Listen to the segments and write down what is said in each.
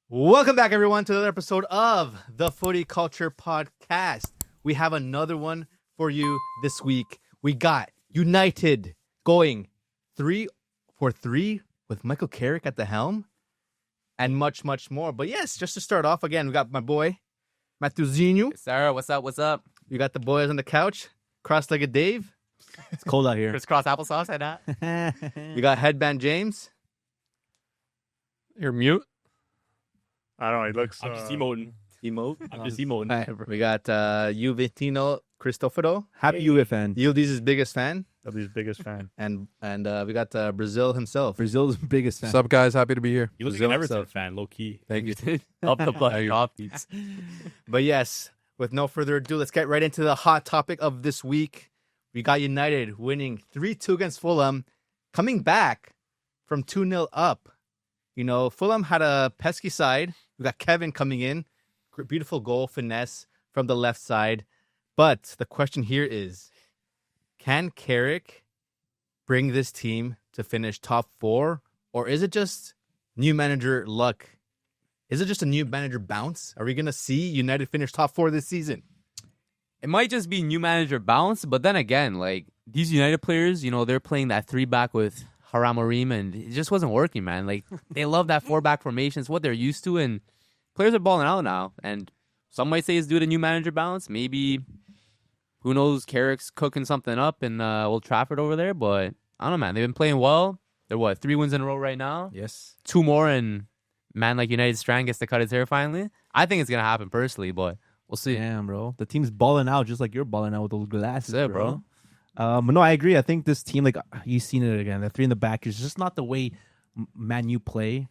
Welcome back, everyone, to another episode of the Footy Culture Podcast. We have another one for you this week. We got United going 3-for-3 with Michael Carrick at the helm and much, much more. But yes, just to start off, again, we got my boy, Matthewzinho. Yes, Sarah, what's up? What's up? We got the boys on the couch, cross-legged Dave. It's cold out here. Crisscross applesauce, I that. We got Headband James. You're mute. I don't know. He looks. I'm just emoting. Emote. I'm just emoting. We got Juventino Cristoforo. Happy UFA fan. Yildiz' biggest fan. He's biggest fan. And we got Brazil himself. Brazil's biggest fan. What's up, guys? Happy to be here. You look like Brazil an Everton himself. fan, low key. Thank you. Up the butt. Coffees. But yes, with no further adu, let's get right into the hot topic of this week. We got United winning 3-2 against Fulham, coming back from 2-0 up. You know, Fulham had a pesky side. We got Kevin coming in. Beautiful goal, finesse from the left side. But the question here is, can Carrick bring this team to finish top 4? Or is it just new manager luck? Is it just a new manager bounce? Are we going to see United finish top 4 this season? It might just be new manager bounce, but then again, like these United players, you know, they're playing that 3-back with Haramorim, and it just wasn't working, man. Like they love that 4-back formation. It's what they're used to, and players are balling out now. And some might say it's due to new manager bounce. Maybe, who knows, Carrick's cooking something up in Old Trafford over there. But I don't know, man. They've been playing well. They're 3 wins in a row right now? Yes. 2 more, and man like United Strand gets to cut his hair finally. I think it's gonna happen personally, but we'll see. Damn, bro. The team's balling out just like you're balling out with those glasses, That's it, bro. But no, I agree. I think this team, like you've seen it again, the 3 in the back is just not the way Man U play.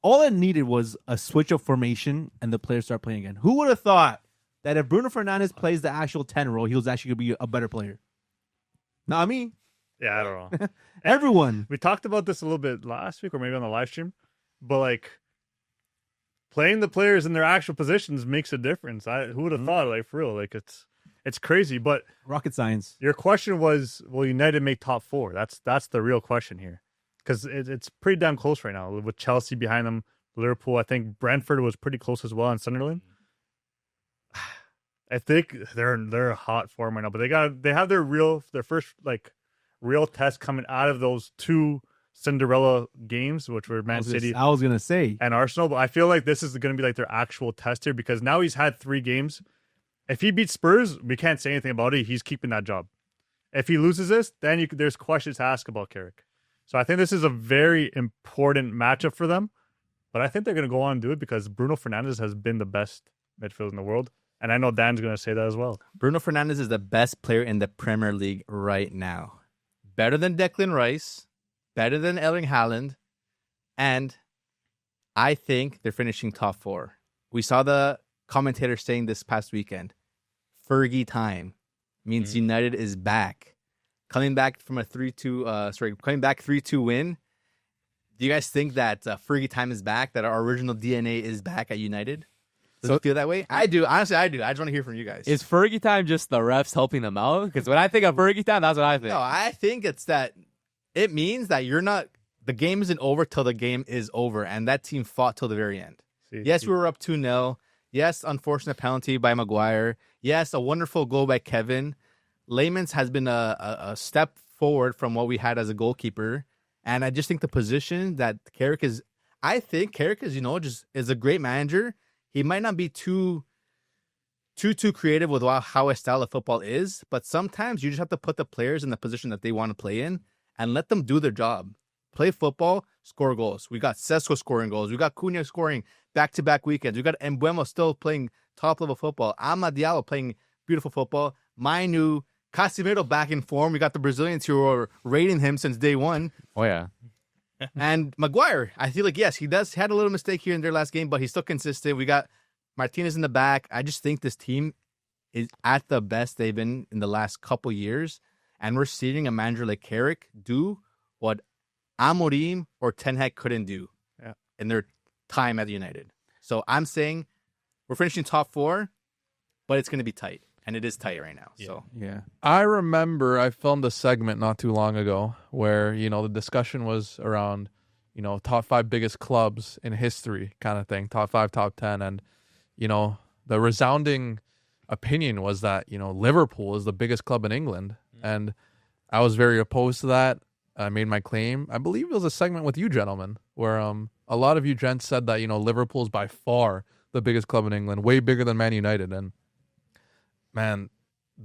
All it needed was a switch of formation and the players start playing again. Who would have thought that if Bruno Fernandes plays the actual 10 role, he was actually going to be a better player? Not me. Yeah, I don't know. Everyone. We talked about this a little bit last week, or maybe on the live stream, but like playing the players in their actual positions makes a difference. Who would have thought? Like for real, like it's crazy. But Rocket science. your question was, will United make top 4? That's the real question here, because it's pretty damn close right now with Chelsea behind them. Liverpool, I think Brentford was pretty close as well, and Sunderland. I think they're a hot form right now, but they have their first like real test coming out of those 2 Cinderella games, which were Man City I was going to say. and Arsenal. But I feel like this is going to be like their actual test here, because now he's had 3 games. If he beats Spurs, we can't say anything about it. He's keeping that job. If he loses this, then there's questions to ask about Carrick. So I think this is a very important matchup for them. But I think they're going to go on and do it because Bruno Fernandes has been the best midfielder in the world. And I know Dan's going to say that as well. Bruno Fernandes is the best player in the Premier League right now. Better than Declan Rice, better than Erling Haaland, and I think they're finishing top 4. We saw the commentator saying this past weekend, Fergie time means United is back. Coming back from a 3-2 win. Do you guys think that Fergie time is back, that our original DNA is back at United? Does it feel that way? I do. Honestly, I do. I just want to hear from you guys. Is Fergie time just the refs helping them out? Because when I think of Fergie time, that's what I think. No, I think it's that it means that the game isn't over till the game is over, and that team fought till the very end. Yes, we were up 2-0. Yes, unfortunate penalty by Maguire. Yes, a wonderful goal by Kevin. Layman's has been a step forward from what we had as a goalkeeper, and I just think the position that Carrick is, just is a great manager. He might not be too creative with how his style of football is, but sometimes you just have to put the players in the position that they want to play in and let them do their job. Play football, score goals. We got Sesko scoring goals. We got Cunha scoring back-to-back weekends. We got Mbeumo still playing top-level football. Amad Diallo playing beautiful football. Mainu, Casemiro back in form. We got the Brazilians who are rating him since day one. Oh, yeah. And Maguire, I feel like, yes, he had a little mistake here in their last game, but he's still consistent. We got Martinez in the back. I just think this team is at the best they've been in the last couple years. And we're seeing a manager like Carrick do what Amorim or Ten Hag couldn't do in their time at United. So I'm saying we're finishing top 4, but it's going to be tight. And it is tight right now. Yeah. So Yeah. I remember I filmed a segment not too long ago where, the discussion was around, top 5 biggest clubs in history kind of thing, top 5, top 10. And, the resounding opinion was that, Liverpool is the biggest club in England. And I was very opposed to that. I made my claim. I believe it was a segment with you gentlemen where a lot of you gents said that, Liverpool is by far the biggest club in England, way bigger than Man United. And man,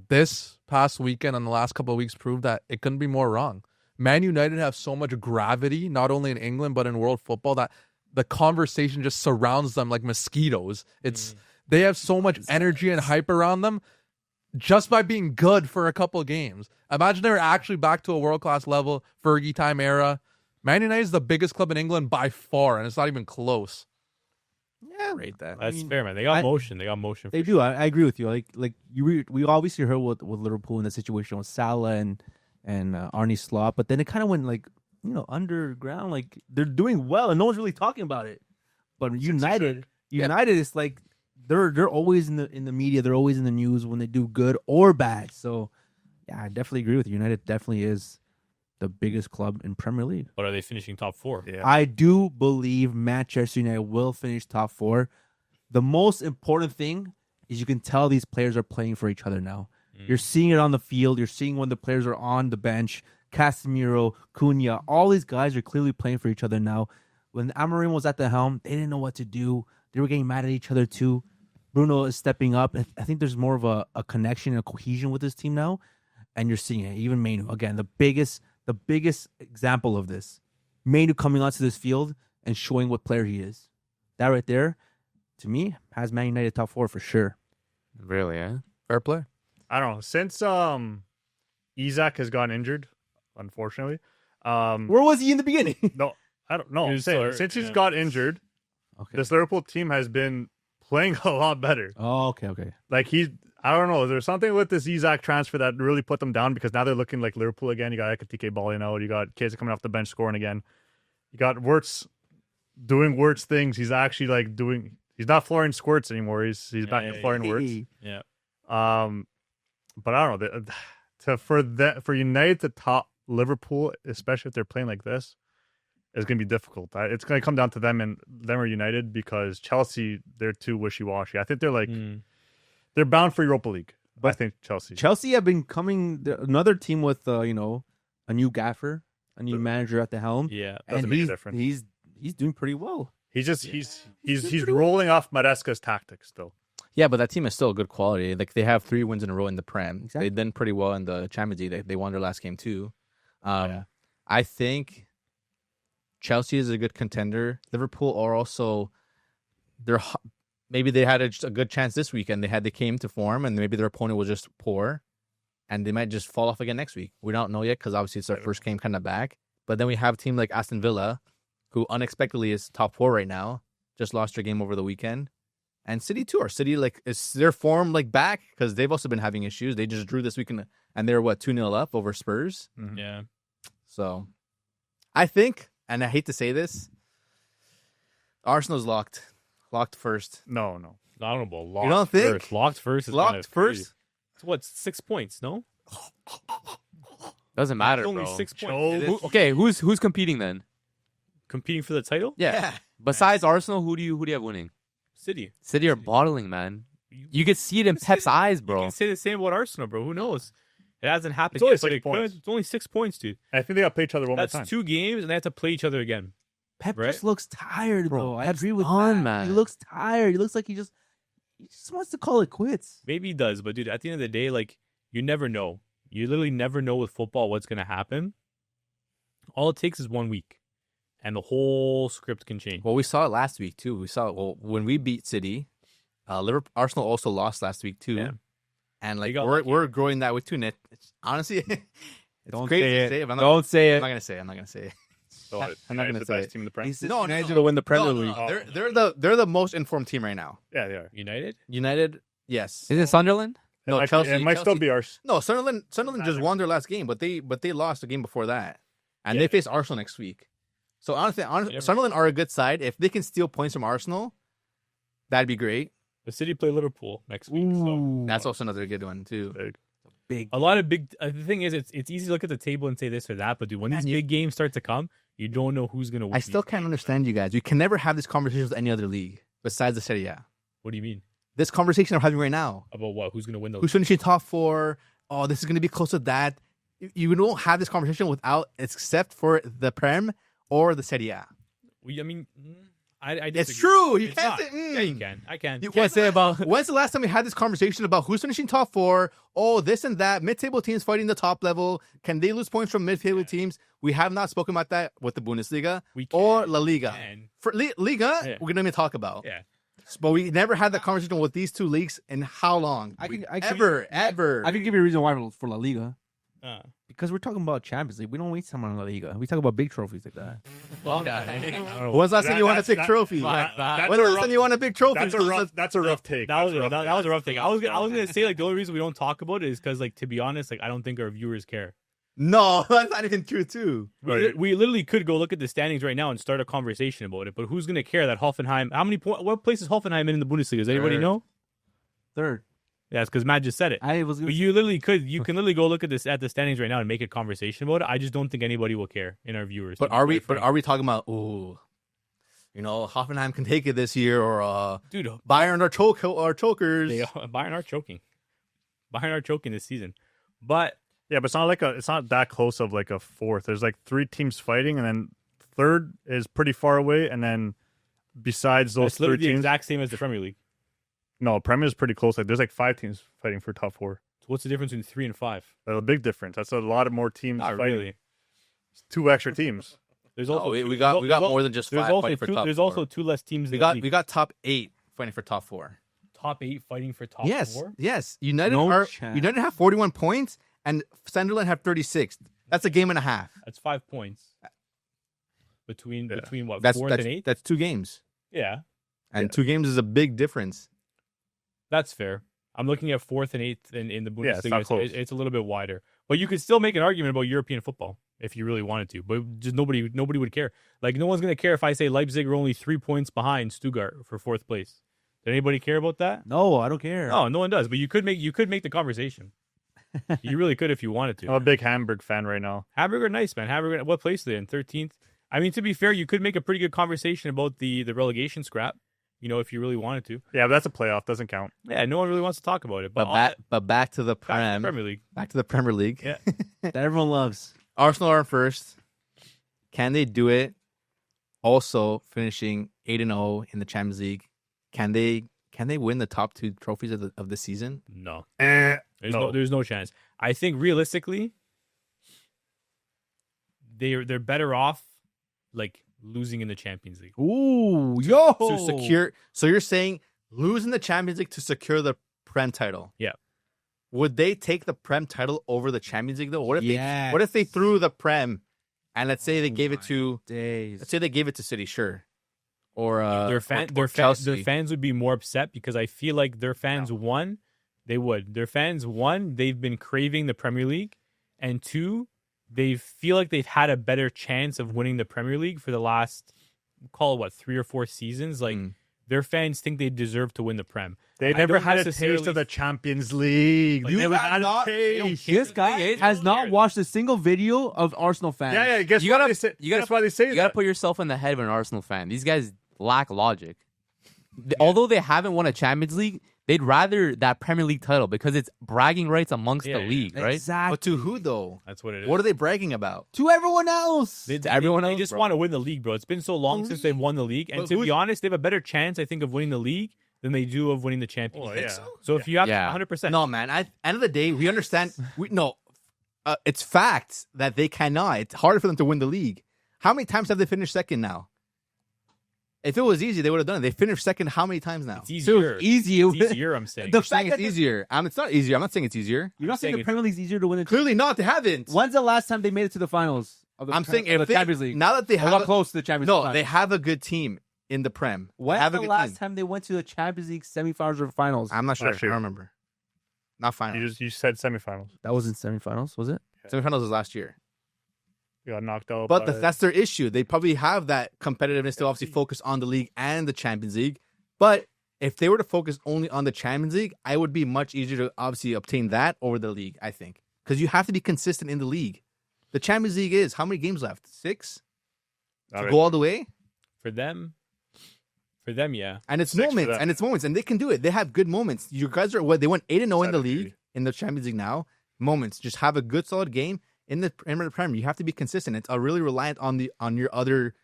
this past weekend and the last couple of weeks proved that it couldn't be more wrong. Man United have so much gravity, not only in England, but in world football, that the conversation just surrounds them like mosquitoes. They have so much energy and hype around them just by being good for a couple of games. Imagine they were actually back to a world-class level, Fergie time era. Man United is the biggest club in England by far, and it's not even close. Yeah, Rate that. That's fair, man. They got motion. They got motion. They do. I agree with you. We obviously heard with Liverpool in the situation with Salah and Arne Slot, but then it kind of went underground. Like they're doing well, and no one's really talking about it. But United is like they're always in the media. They're always in the news when they do good or bad. So yeah, I definitely agree with you. United definitely is the biggest club in Premier League. But are they finishing top 4? Yeah. I do believe Manchester United will finish top 4. The most important thing is you can tell these players are playing for each other now. You're seeing it on the field. You're seeing when the players are on the bench. Casemiro, Cunha, all these guys are clearly playing for each other now. When Amorim was at the helm, they didn't know what to do. They were getting mad at each other too. Bruno is stepping up. I think there's more of a connection and a cohesion with this team now. And you're seeing it. Even Mainu, again, the biggest example of this. Mainu coming onto this field and showing what player he is. That right there, to me, has Man United top 4 for sure. Really, eh? Fair play. I don't know. Since Isak has gotten injured, unfortunately. Where was he in the beginning? No, I don't know. Since he's got injured, Okay. this Liverpool team has been playing a lot better. Oh, okay. Like I don't know. Is there something with this Isak transfer that really put them down? Because now they're looking like Liverpool again. You got Ekatike balling out. You got kids coming off the bench scoring again. You got Wirtz doing Wirtz things. He's actually like doing. He's not flooring squirts anymore. He's back to flooring Wirtz. Yeah. But I don't know. For United to top Liverpool, especially if they're playing like this, is going to be difficult. It's going to come down to them or United, because Chelsea, they're too wishy-washy. I think they're like they're bound for Europa League. But I think Chelsea have been coming another team with a new gaffer, a new manager at the helm. Yeah, doesn't make a difference. He's doing pretty well. He's rolling off Maresca's tactics still. Yeah, but that team is still a good quality. Like they have 3 wins in a row in the Prem. Exactly. They've done pretty well in the Champions League. They won their last game too. I think Chelsea is a good contender. Liverpool are also maybe they had a good chance this weekend. They came to form, and maybe their opponent was just poor, and they might just fall off again next week. We don't know yet because obviously it's their first game kind of back. But then we have a team like Aston Villa, who unexpectedly is top 4 right now. Just lost their game over the weekend. And City too. Or City, is their form back? Because they've also been having issues. They just drew this weekend, and they're 2-0 up over Spurs. Mm-hmm. Yeah. So I think, and I hate to say this, Arsenal's locked first. No. Honorable. Locked You don't think? First. Locked first is Locked kind of first? crazy. It's what, 6 points? No, Doesn't matter, it's only bro. 6 points. Who's competing then? Competing for the title? Yeah. Besides Arsenal, who do you have winning? City Are bottling, man. You could see it in Pep's eyes, You bro. can say the same about Arsenal, bro. Who knows? It hasn't happened It's only yet, but 6 it could. points. It's only 6 points, dude. I think they got to play each other one That's more time. 2 games, and they have to play each other again. Pep Right? just looks tired, bro. I Pep's agree with done, that. man. He looks tired. He looks like he just wants to call it quits. Maybe he does, but dude, at the end of the day, you never know. You literally never know with football what's going to happen. All it takes is 1 week, and the whole script can change. Well, we saw it last week too. We saw it when we beat City. Arsenal also lost last week too. Yeah. And They got lucky. we're growing that with too. Honestly, it's Don't crazy say to it. say. But Don't say I'm it. not gonna say it. I'm not gonna say it. So I'm not gonna the say best it. team in the Prem. He said No, United's no. gonna win the Premier No, League. they're the most informed team right now. Yeah, they are. United? Yes. Is it Sunderland? No, It Chelsea. might still be ours. No, Sunderland just won their last game, but they lost the game before that, and they face Arsenal next week. So honestly, Sunderland are a good side. If they can steal points from Arsenal, that'd be great. The City play Liverpool next week. So. That's also another good one too. Big. A lot of big. The thing is, it's easy to look at the table and say this or that, but dude, when these big games start to come, You don't know who's going to win. I still can't understand you guys. You can never have this conversation with any other league besides the Serie A. What do you mean? This conversation I'm having right now. About what? Who's going to win those? Who's finishing top 4? Oh, this is going to be close to that. You don't have this conversation without, except for the Prem or the Serie A. I mean, I disagree. It's true. You It's can't not. say, Yeah, you can. I can. You can't say about. When's the last time we had this conversation about who's finishing top 4? Oh, this and that. Mid-table teams fighting the top level. Can they lose points from mid-table teams? We have not spoken about that with the Bundesliga or La Liga. For Liga, we're going to talk about. Yeah. But we never had that conversation with these two leagues in how long? I can Ever. I can give you a reason why for La Liga. Uh, Because we're talking about Champions League. We don't waste time on La Liga. We talk about big trophies like that. well, When's the last time you won a big trophy? that's When's the last time you won a big trophy? That's a rough take. That was That's a rough thing. I was gonna say like the only reason we don't talk about it is because like to be honest, like I don't think our viewers care. No, that's not even true too. We literally could go look at the standings right now and start a conversation about it. But who's gonna care that Hoffenheim? What place is Hoffenheim in the Bundesliga? Does anybody know? Third. Yeah, it's because Matt just said it. But You can literally go look at the standings right now and make a conversation about it. I just don't think anybody will care in our viewers. But are we talking about Hoffenheim can take it this year or dude, Bayern are chokers? Bayern are choking. Bayern are choking this season. But Yeah, but it's not that close of like a fourth. There's like 3 teams fighting, and then third is pretty far away, and then besides those it's literally 3 the teams, exact same as the Premier League. no, Premier is pretty close. Like there's like 5 teams fighting for top 4. So what's the difference between 3 and 5? That's a big difference. That's a lot of more teams Not fighting. really. It's 2 extra teams. There's also we got more than just 5 fighting for top 4. There's also 2 less teams. We got top 8 fighting for top 4. top 8 fighting for top Yes, 4. yes. United No chance. United have 41 points and Sunderland have 36. That's a game and a half. That's 5 points between what That's 4th and 8th. That's 2 games, Yeah, and 2 games is a big difference. that's fair. I'm looking at 4th and 8th in the Yeah, it's not Bundesliga. close. It's a little bit wider, but you could still make an argument about European football if you really wanted to. But just nobody would care. Like no one's gonna care if I say Leipzig are only 3 points behind Stuttgart for 4th place. Did anybody care about that? no, I don't care. No, no one does. But you could make the conversation. You really could if you wanted to. I'm a big Hamburg fan right now. Hamburg are nice, man. Hamburg, what place are they in? 13th. I mean, to be fair, you could make a pretty good conversation about the relegation scrap. If you really wanted to. Yeah, but that's a playoff. Doesn't count. Yeah, no one really wants to talk about it. But Back to the back to the Prem. Premier League. Back to the Premier League. Yeah. That everyone loves. Arsenal are first. Can they do it? Also finishing 8-0 in the Champions League. Can they win the top 2 trophies of the season? No. No. There's no chance. I think realistically, they're better off like losing in the Champions League. Ooh, yo. To secure. So you're saying losing the Champions League to secure the Prem title? Yeah. Would they take the Prem title over the Champions League though? What Yes. if they threw the Prem, and let's say they gave it to days. let's say they gave it to City, sure, or Their or Chelsea. fans would be more upset because I feel like their fans won. They would. Their fans won. They've been craving the Premier League, and 2, they feel like they've had a better chance of winning the Premier League for the last, call it what, 3 or 4 seasons. Like their fans think they deserve to win the Prem. They I never don't had a necessarily- taste of the Champions League. Like, You they had a taste. This guy has not watched a single video of Arsenal fans. Yeah. Guess You why gotta- they say? you gotta- That's why they say You gotta that. put yourself in the head of an Arsenal fan. These guys lack logic. Although they haven't won a Champions League, they'd rather that Premier League title because it's bragging rights amongst the league, right? Exactly. But to who though? That's what it is. What are they bragging about? To everyone else. They, everyone they else, just bro. want to win the league, bro. It's been so long since they've won the league, and But to be who's- honest, they have a better chance, I think, of winning the league than they do of winning the Champions Oh, League. yeah. So if you have Yeah. 100%, No, man. At end of the day, we understand. It's facts that they cannot. It's harder for them to win the league. How many times have they finished second now? If it was easy, they would have done it. They finished second how many times now? it's easier. easier. It's easier, I'm saying. The I'm saying fact it's that easier. It's not easier. I'm not saying it's easier. You're not saying saying the Premier League's easier to win. Clearly not. They haven't. When's the last time they made it to the finals? Of the I'm saying of if the Champions League. now that they They have got close to the Champions League. no, they have a good team in the Prem. When's have a the good last team. time they went to the Champions League semifinals or finals? I'm not sure. Actually- I don't remember. Not final. You said semifinals. That was in semifinals, was it? Semifinals was last year. You got knocked out. But by- that's their issue. They probably have that competitiveness to obviously focus on the league and the Champions League. But if they were to focus only on the Champions League, I would be much easier to obviously obtain that over the league, I think. Because you have to be consistent in the league. The Champions League is, how many games left? 6? to go all the way. For them, yeah. And it's 6 for moments, them. and it's moments, and they can do it. They have good moments. You guys are what they went 8-0 in the league, in the Champions League now. Moments, just have a good, solid game in the Premier. You have to be consistent. It's really reliant on your other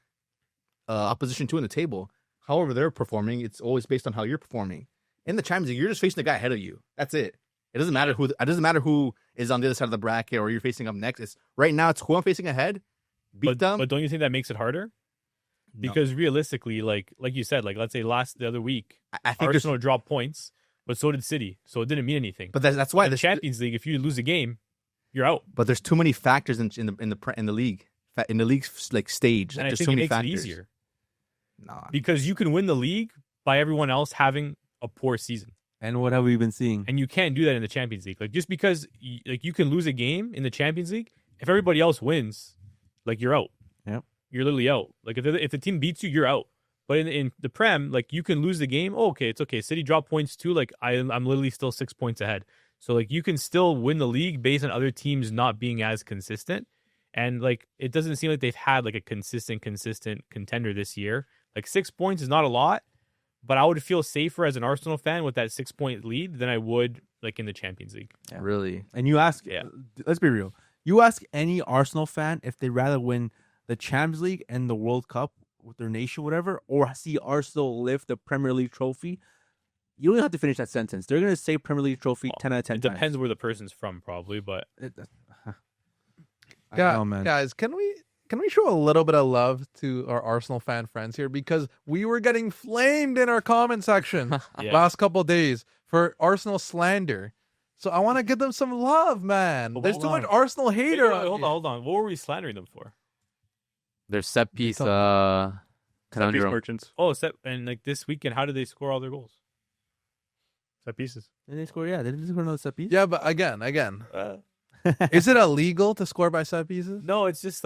opposition too in the table. However they're performing, it's always based on how you're performing. In the Champions League, you're just facing the guy ahead of you. That's it. It doesn't matter who is on the other side of the bracket or you're facing up next. It's right now. It's who I'm facing ahead. Beat them. But don't you think that makes it harder? No. Because realistically, like you said, like let's say the other week, I think Arsenal dropped points, but so did City, so it didn't mean anything. but that's why In the Champions League, if you lose a game, you're out. But there's too many factors in the league like stage. And I There's think too it many makes factors. it easier Nah. because you can win the league by everyone else having a poor season, And what have we been seeing? and you can't do that in the Champions League. Like just because you can lose a game in the Champions League, if everybody else wins, like you're out. Yep. You're literally out. Like if the team beats you, you're out. But in the Prem, like you can lose the game. Oh, okay, it's okay. City dropped points too. Like I'm literally still 6 points ahead. So like you can still win the league based on other teams not being as consistent. And like it doesn't seem like they've had like a consistent contender this year. Like 6 points is not a lot, but I would feel safer as an Arsenal fan with that 6-point lead than I would like in the Champions League. Yeah. Really? And you ask, Yeah. let's be real. You ask any Arsenal fan if they'd rather win the Champions League and the World Cup with their nation, whatever, or see Arsenal lift the Premier League trophy. You don't have to finish that sentence. They're going to say Premier League trophy 10 out of 10 It depends where the person's from, probably, but Man. Guys, can we show a little bit of love to our Arsenal fan friends here, because we were getting flamed in our comment section Yeah. last couple of days for Arsenal slander. So I want to give them some love, man. But There's hold too much on. Arsenal hater. Hold on. What were we slandering them for? Their set piece Set piece conundrum. merchants. Oh, and like this weekend, how did they score all their goals? Set pieces. Did they score? Yeah, they didn't score another set piece. Yeah, but again, is it illegal to score by set pieces? No, it's just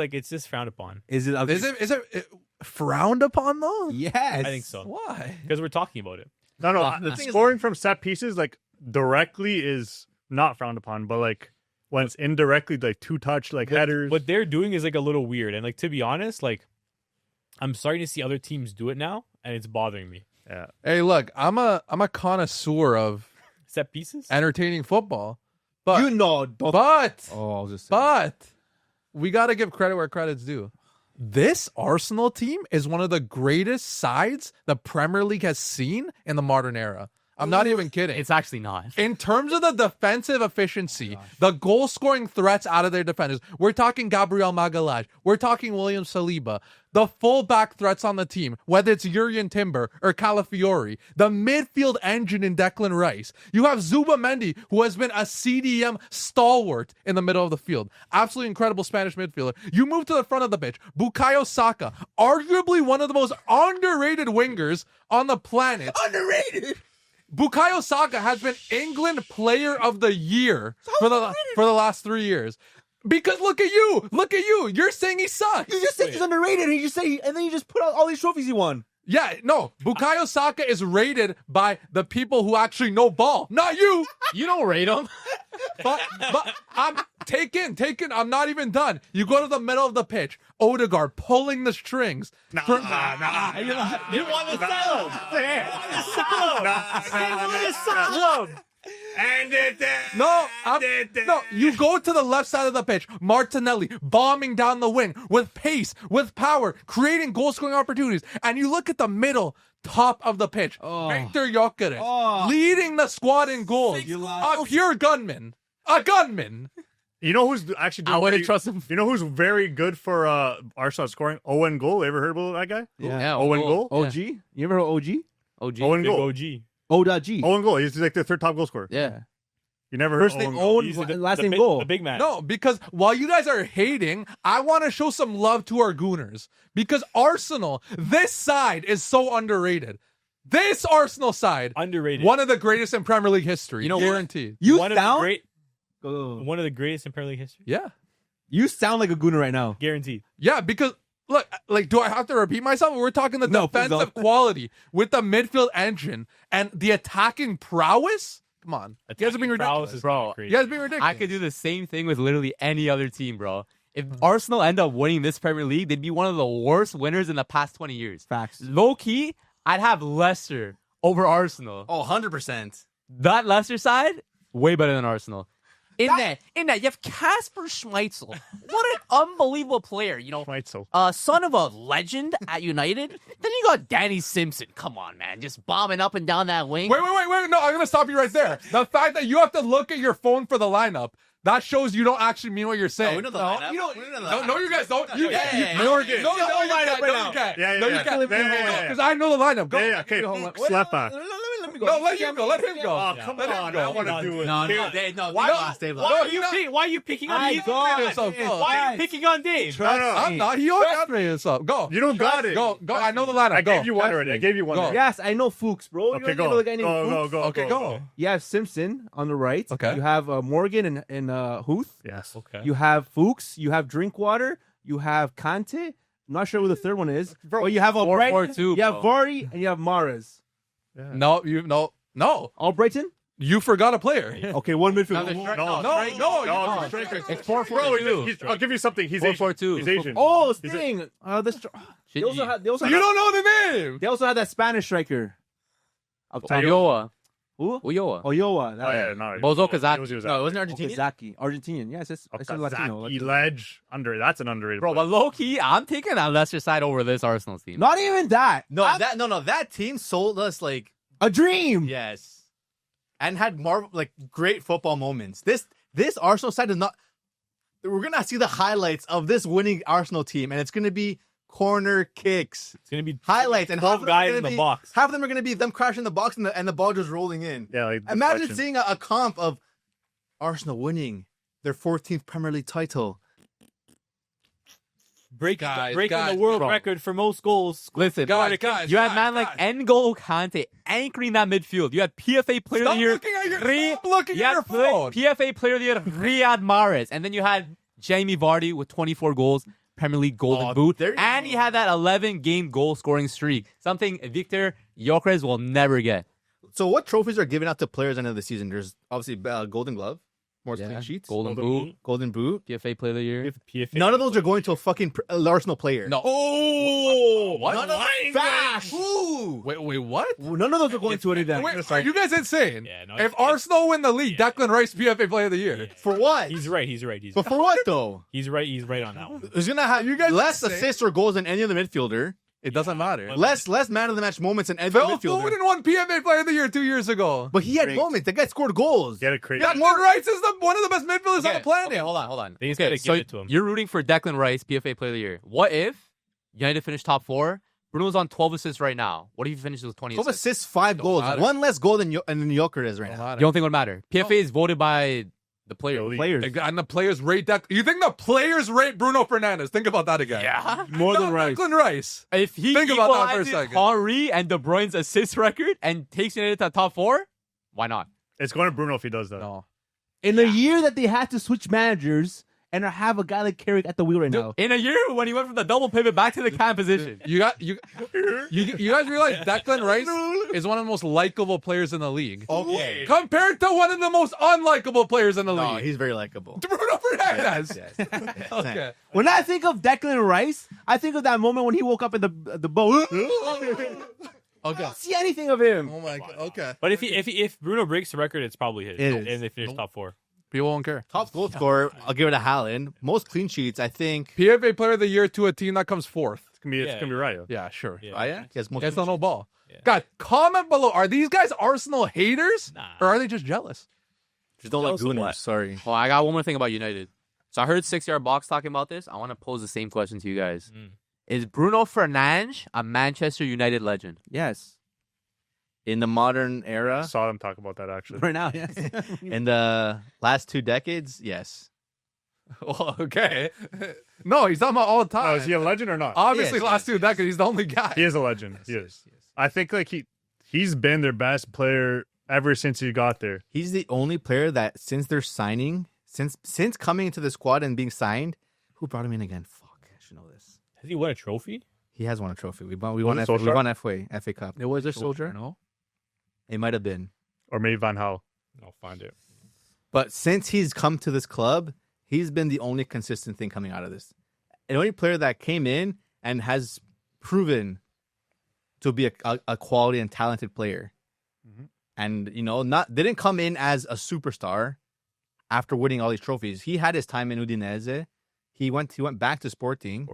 frowned upon. Is it? Is it frowned upon though? Yes, I think so Why? because we're talking about it. No. The thing is- Scoring from set pieces like directly is not frowned upon, but like when it's indirectly, like two touch, like headers. What they're doing is like a little weird, and like to be honest, like I'm starting to see other teams do it now, and it's bothering me. Yeah. Hey, look, I'm a connoisseur of Set pieces. entertaining football, but you know. Don't, but oh, I was just saying. But we got to give credit where credit's due. This Arsenal team is one of the greatest sides the Premier League has seen in the modern era. I'm not even kidding. It's actually not. In terms of the defensive efficiency, the goal-scoring threats out of their defenders, we're talking Gabriel Magalhaes, we're talking William Saliba, the full-back threats on the team, whether it's Jurrien Timber or Calafiori, the midfield engine in Declan Rice. You have Zubamendi, who has been a CDM stalwart in the middle of the field. Absolutely incredible Spanish midfielder. You move to the front of the pitch. Bukayo Saka, arguably one of the most underrated wingers on the planet. Underrated. Bukayo Saka has been England Player of the Year for the last 3 years. Because look at you. You're saying he sucks. You just say he's underrated, and you just say, and then you just put out all these trophies he won. Yeah, no. Bukayo Saka is rated by the people who actually know ball, not you. You don't rate them. But I'm taken. I'm not even done. You go to the middle of the pitch. Odegaard pulling the strings. Nah. You want to sell him. No, you go to the left side of the pitch. Martinelli bombing down the wing with pace, with power, creating goal-scoring opportunities. And you look at the middle, top of the pitch. Victor Gyökeres leading the squad in goals. A pure gunman. A gunman. You know who's actually doing I wouldn't pretty- trust him. You know who's very good for Arsenal scoring? Owen Goal. Ever heard about that guy? Yeah, Owen Goal. OG? You ever heard of OG? OG. Owen Big Goal. OG. O.G. Owen Goal. He's like the third top goal scorer. Yeah. You never heard First name Owen Goal. Owen, He's last name big, Goal. The big man. No, because while you guys are hating, I want to show some love to our Gooners. Because Arsenal, this side is so underrated. This Arsenal side, Underrated. one of the greatest in Premier League history. You know what? Guaranteed. You one of the sound great, Go. one of the greatest in Premier League history. Yeah. You sound like a gooner right now. Guaranteed. Yeah, because look, like, do I have to repeat myself? We're talking the No, please defensive don't. quality with the midfield engine and the attacking prowess. Come on, you guys are being Prowess ridiculous, is Bro, kinda crazy. You guys are being ridiculous. I could do the same thing with literally any other team, bro. if Arsenal end up winning this Premier League, they'd be one of the worst winners in the past 20 years. Facts. Low key, I'd have Leicester over Arsenal. Oh, 100%. That Leicester side, way better than Arsenal. In that, you have Kasper Schmeichel. What an unbelievable player, you know. Schmeichel. Son of a legend at United. Then you got Danny Simpson. Come on, man. Just bombing up and down that wing. Wait. No, I'm going to stop you right there. The fact that you have to look at your phone for the lineup, that shows you don't actually mean what you're saying. No, we know the lineup. You don't. We know the No, lineup. you guys don't. You Yeah. Morgan. No, you can't. No, you can't. Yeah. No, you can't. Yeah. Because I know the lineup. Go. Yeah, okay. Slap back. Let me go. No, let him go. Let him go. Oh, come Let him on. go. I want to do it. No, Dave. Why are you picking on Dave? Why are you picking on Dave? No. I'm not. He always got himself. Go. You don't got it. Go. I know the lineup. I Go. gave you one already. I gave you one. Go. already. Yes, I know Fuchs, bro. Okay, You don't know the guy named Fuchs? go. Okay, go. You have Simpson on the right. Okay. You have Morgan and Huth. Yes. Okay. You have Fuchs. You have Drinkwater. You have Kante. I'm not sure who the third one is. But you have Albrighton. 4-4-2, You have bro. Vardy and you have Mahrez. No. Albrighton? You forgot a player. Okay, one midfield. No. It's 4-4-2. I'll give you something. He's 4-4-2. Asian. He's Asian. Oh, Sting. They Shit, also you- had You don't know the name. they also had that Spanish striker. Oyoa. Who? Oyoa. Oyoa. Oh, yeah, no. Bozo Kazaki. He was No, it wasn't Argentinian. Okazaki. Argentinian. Yes, I said Latino. Okazaki, Ledge. That's an underrated. Bro, but low key, I'm taking that Leicester side over this Arsenal team. Not even that. No, that team sold us like A dream. yes, and had great football moments. This Arsenal side is not. We're gonna see the highlights of this winning Arsenal team, and it's gonna be corner kicks, It's gonna be highlights, and 12 guys in the box. Half of them are gonna be them crashing the box and the ball just rolling in. Yeah, like Imagine deflection. seeing a comp of Arsenal winning their 14th Premier League title. breaking Guys, the world record for most goals. Listen, Guys, you had man like N'Golo Kante anchoring that midfield. You had PFA Player of the Year. Stop looking at your phone. PFA Player of the Year Riyad Mahrez, and then you had Jamie Vardy with 24 goals, Premier League Golden Boot, there you and he had that 11-game goal-scoring streak, something Victor Gyökeres will never get. So, what trophies are given out to players end of the season? There's obviously Golden Glove, more clean sheets, Golden Boot, Golden Boot. PFA Player of the Year. PFA. None of those are going to a fucking Arsenal player. No. Oh, what? None of them. Fash. Ooh. Wait, what? None of those are going to any of that. Wait, are you guys insane? Yeah, no, If Arsenal win the league, Declan Rice PFA Player of the Year. For what? He's right. But for what though? He's right on that one. Who's gonna have You guys less insane. assists or goals than any of the midfielder? It doesn't matter. Less man of the match moments than any Phil midfielder. Foden won PFA Player of the Year 2 years ago. But he had moments. That guy scored goals. Get it crazy. Declan Rice is one of the best midfielders on the planet. Okay, hold on. They just gotta give it to him. You're rooting for Declan Rice, PFA Player of the Year. What if United finished top 4? Bruno's on 12 assists right now. What if he finishes with 20 12 assists? assists, 5 goals. matter. One less goal than Joker is right now. You don't think it would matter? PFA is voted by the player. Players. And the players rate that. You think the players rate Bruno Fernandes? Think about that again. Yeah. More than Rice. Declan Rice. If he Think about that for a equalizes second. Henry and De Bruyne's assist record and takes United to the top 4, why not? It's going to Bruno if he does that. No. In a year that they had to switch managers and have a guy like Carrick at the wheel right now. In a year when he went from the double pivot back to the cam position. You guys realize Declan Rice is one of the most likable players in the league. Okay. Compared to one of the most unlikable players in the No, league. he's very likable. Bruno Fernandes. Yes. Okay. When I think of Declan Rice, I think of that moment when he woke up in the boat. I Okay. don't see anything of him. Oh my god. Okay. But if Bruno breaks the record, it's probably his. It is. And they finish top 4. People won't care. Top goal scorer, I'll give it to Haaland. Most clean sheets, I think. PFA Player of the Year to a team that comes fourth. It's going to be Rayo. Yeah, sure. Yeah. Oh, yeah? He has most It's clean not no ball. Yeah. God, comment below. Are these guys Arsenal haters? Nah. Or are they just jealous? Just don't like Also Gooners. what? Sorry. Well, I got one more thing about United. So I heard 6-Yard Box talking about this. I want to pose the same question to you guys. Is Bruno Fernandes a Manchester United legend? Yes. In the modern I era, saw them talk about that actually. Right now, yes. in the last 2 decades, yes. Well, okay. No, he's talking about all the time. Oh, is he a legend or not? Obviously, Yes, last 2 decades, he's the only guy. He is a legend. He is. I think like he's been their best player ever since he got there. He's the only player that since they're signing, since coming into the squad and being signed, who brought him in again? Fuck, I should know this. Has he won a trophy? He has won a trophy. We won it FA Cup. It was a soldier. No, it might have been. Or maybe Van Gaal. I'll find it. But since he's come to this club, he's been the only consistent thing coming out of this. The only player that came in and has proven to be a quality and talented player. And, didn't come in as a superstar after winning all these trophies. He had his time in Udinese. He went back to Sporting.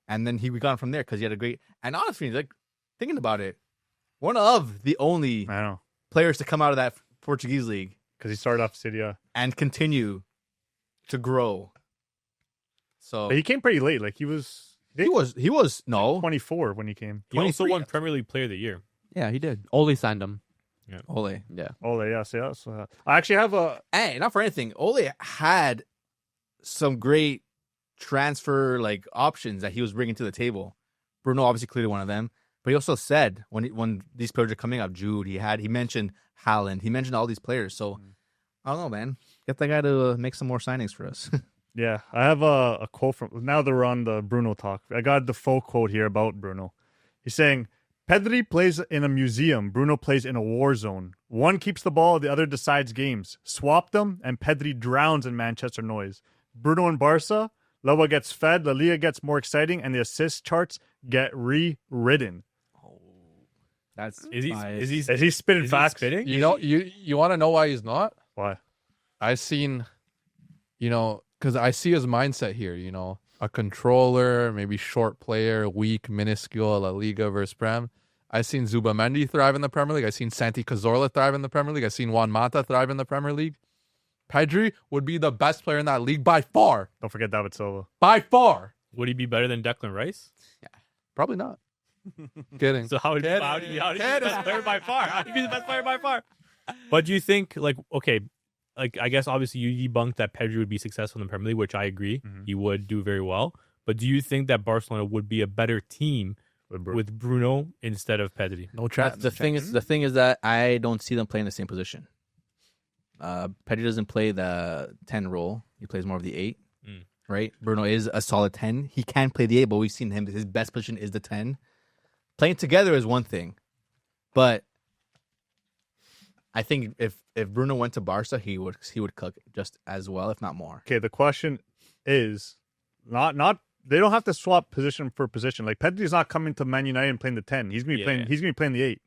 And then we got him from there because he had a great... And honestly, like, thinking about it, one of the only players to come out of that Portuguese league. Because he started off City and continue to grow. So but he came pretty late. Like, he was 24 when he came. He also won Premier League Player of the Year. Yeah, he did. Ole signed him. Yeah. Ole. Yeah. Ole, yeah. So I actually have a... Hey, not for anything. Ole had some great transfer options that he was bringing to the table. Bruno obviously clearly one of them. But he also said when these players are coming up, Jude, he mentioned Haaland. He mentioned all these players. So, I don't know, man. Get that guy to make some more signings for us. Yeah, I have a quote from... Now that we're on the Bruno talk, I got the full quote here about Bruno. He's saying... Pedri plays in a museum. Bruno plays in a war zone. One keeps the ball, the other decides games. Swap them, and Pedri drowns in Manchester noise. Bruno and Barca, Loa gets fed, La Liga gets more exciting, and the assist charts get rewritten. That's Is he Is he spitting facts? Spitting? You want to know why he's not? Why? I seen, because I see his mindset here. A controller, maybe short player, weak, minuscule, La Liga versus Prem. I've seen Zubamendi thrive in the Premier League. I've seen Santi Cazorla thrive in the Premier League. I've seen Juan Mata thrive in the Premier League. Pedri would be the best player in that league by far. Don't forget David Silva. By far. Would he be better than Declan Rice? Probably not. Kidding. So how would he be the best player by far? How would he be the best player by far? But do you think, I guess obviously you debunked that Pedri would be successful in the Premier League, which I agree. He would do very well. But do you think that Barcelona would be a better team with Bruno instead of Pedri? No chance. The thing is that I don't see them playing the same position. Pedri doesn't play the 10 role. He plays more of the 8. Right? Bruno is a solid 10. He can play the 8, but we've seen him. His best position is the 10. Playing together is one thing. But I think if Bruno went to Barca, he would cook just as well, if not more. Okay, the question is not they don't have to swap position for position. Like Pedri's not coming to Man United and playing the 10. He's gonna be playing. He's gonna be playing the 8.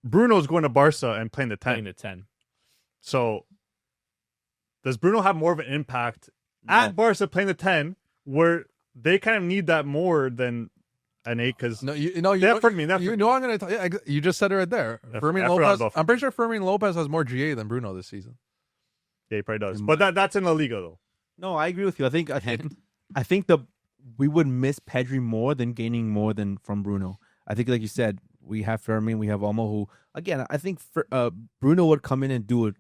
Bruno's going to Barca and playing the 10. Playing the 10. So does Bruno have more of an impact at Barca playing the 10, where they kind of need that more than an 8? Because you know I'm gonna tell you. You just said it right there. Fermin Lopez. I'm pretty sure Fermin Lopez has more GA than Bruno this season. Yeah, he probably does. But that's in La Liga though. No, I agree with you. I think we would miss Pedri more than gaining more than from Bruno. I think, like you said, we have Fermin, we have Olmo, who again I think Bruno would come in and do a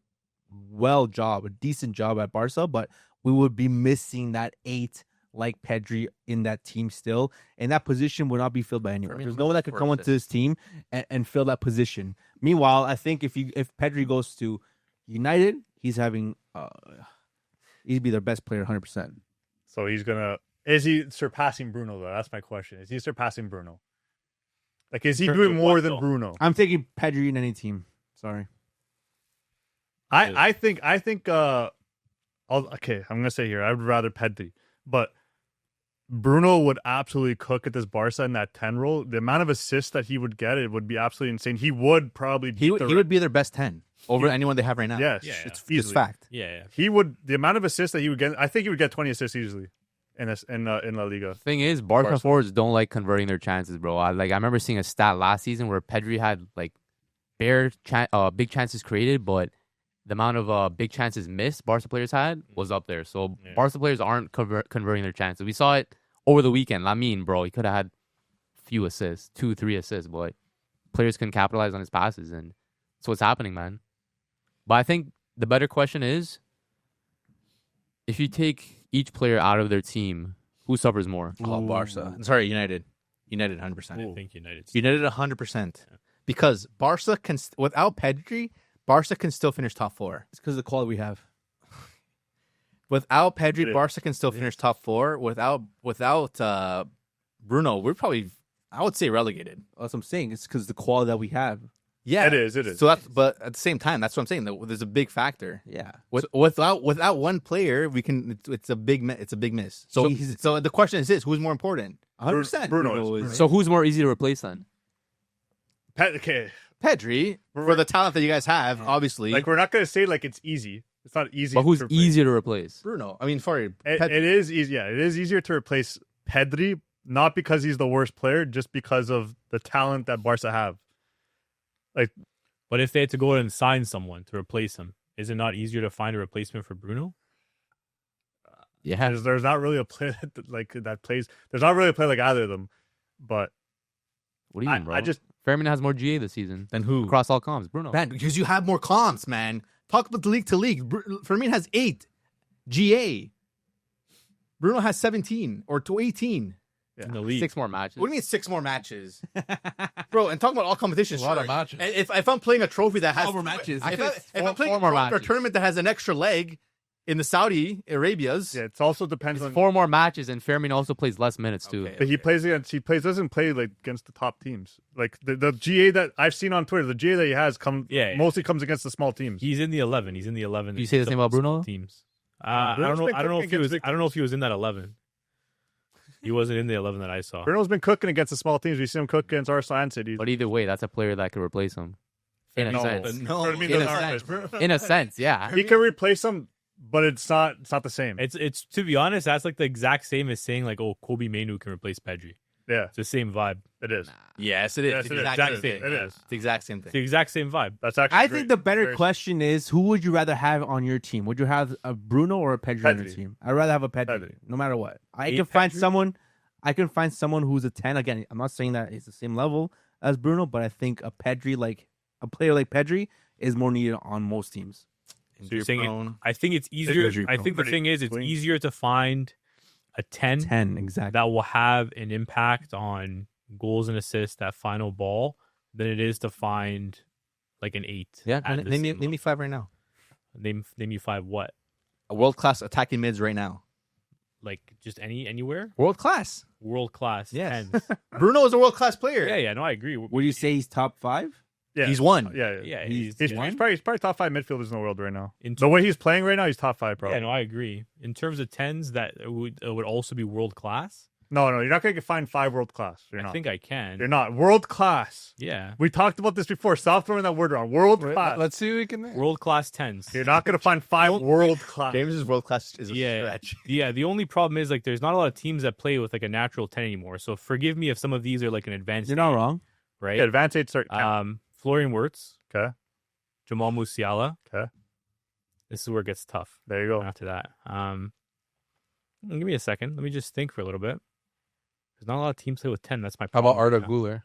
decent job at Barca, but we would be missing that 8 like Pedri in that team still, and that position would not be filled by anyone. There's no one that could come onto this team and fill that position. Meanwhile, I think if Pedri goes to United, he's having he'd be their best player 100%. So is he surpassing Bruno though? That's my question. Is he surpassing Bruno? Like, is he doing more than Bruno? I'm taking Pedri in any team. Sorry. I think I'm gonna say here, I would rather Pedri, but Bruno would absolutely cook at this Barca in that 10 role. The amount of assists that he would get, it would be absolutely insane. He would probably he would be their best 10 over anyone they have right now. Yes, it's fact. Yeah. He would, the amount of assists that he would get, I think he would get 20 assists easily in La Liga. Thing is, Barca forwards don't like converting their chances, bro. I remember seeing a stat last season where Pedri had big chances created, but the amount of big chances missed Barca players had was up there. So Barca players aren't converting their chances. We saw it over the weekend. Lamine, bro, he could have had few assists, 2-3 assists, but players couldn't capitalize on his passes, and that's what's happening, man. But I think the better question is, if you take each player out of their team, who suffers more? Oh, Barca. Sorry, United. United 100%. I think United 100%. Because Barca can, without Pedri, Barca can still finish top 4. It's because of the quality we have. Without Pedri, Barca can still finish top 4. Without Bruno, we're probably, I would say, relegated. That's what I'm saying. It's because of the quality that we have. Yeah, It is. So but at the same time, that's what I'm saying. There's a big factor. Yeah. Without one player, it's a big miss. So the question is this: who's more important? 100%. Bruno is. So who's more easy to replace then? Okay. Pedri, for the talent that you guys have, obviously. Like, we're not going to say, like, it's easy. It's not easy. But who's to replace. easier to replace? Bruno. I mean, sorry. It is easy. Yeah, it is easier to replace Pedri, not because he's the worst player, just because of the talent that Barca have. Like, But if they had to go and sign someone to replace him, is it not easier to find a replacement for Bruno? Yeah. there's not really a play that plays. There's not really a play like either of them. But What do you mean, bro? I just Fairman has more GA this season Then who? across all comps. Bruno. Man, because you have more comps, man. Talk about the league to league. Fermin has 8 GA. Bruno has 17 or 18. In the league. 6 more matches. What do you mean 6 more matches? Bro, and talking about all competitions. A lot of sure. matches. And if I'm playing a trophy that has 4 more matches. if I'm playing four more a matches. tournament that has an extra leg in the Saudi Arabias, yeah, it also depends It's on. 4 more matches, and Fairman also plays less minutes too. Okay. But doesn't play like against the top teams. Like the GA that I've seen on Twitter, the GA that he has mostly comes against the small teams. He's in the 11. He's in the 11. Do you say the same about Bruno? Teams. I don't know. Bruno's I don't know been if he was. cooking I don't know if he was in that 11. He wasn't in the 11 that I saw. Bruno's been cooking against the small teams. We've seen him cook against Arsenal and City. But either way, that's a player that could replace him. In a sense. no, I mean, in those a aren't sense. guys. In a sense, yeah. He can replace him, but it's not the same. It's to be honest, that's like the exact same as saying like, oh, Kobe Mainu can replace Pedri. Yeah, It's the same vibe. it is. Yes, it is. Yes, It's it is. the Exact exact same. same. It is. It's the exact same It's thing. the exact same vibe. That's actually. I great. think the better Very- question is, who would you rather have on your team? Would you have a Bruno or a Pedri on your Pedri. team? I'd rather have a Pedri, Pedri. no matter what. I Eight can find Pedri? someone. I can find someone who's a 10. Again, I'm not saying that it's the same level as Bruno, but I think a player like Pedri is more needed on most teams. So you're saying prone. I think it's easier. Pedri I think the prone. thing is, it's Clean. easier to find a 10 10, exactly. that will have an impact on goals and assists, that final ball, than it is to find like an 8. Yeah, at the name same me 5 right now. level. Name you 5 what? A world class attacking mids right now. Like just anywhere? World class. World class Yes. 10s. Bruno is a world class player. Yeah, no, I agree. Would you say he's top 5? Yeah, He's one. Yeah, Yeah, He's he's probably top 5 midfielders in the world right now. In The way he's playing right now, he's top 5 probably. Yeah, no, I agree. In terms of 10s, that would also be world class. No, you're not going to find 5 world class. You're I not. think I can. You're not world class. Yeah, We talked about this before. Stop throwing that word around. World class. Let's see what we can. world class 10s. You're not going to find 5 world class. James' world class is a Yeah, stretch. yeah. The only problem is like there's not a lot of teams that play with like a natural 10 anymore. So forgive me if some of these are like an advanced, You're not wrong. right? Yeah, advanced 8 start. Florian Wirtz, Okay. Jamal Musiala. Okay. This is where it gets tough. There you go. After that, give me a second. Let me just think for a little bit. There's not a lot of teams play with 10. That's my How problem. about Arda Yeah. Güler?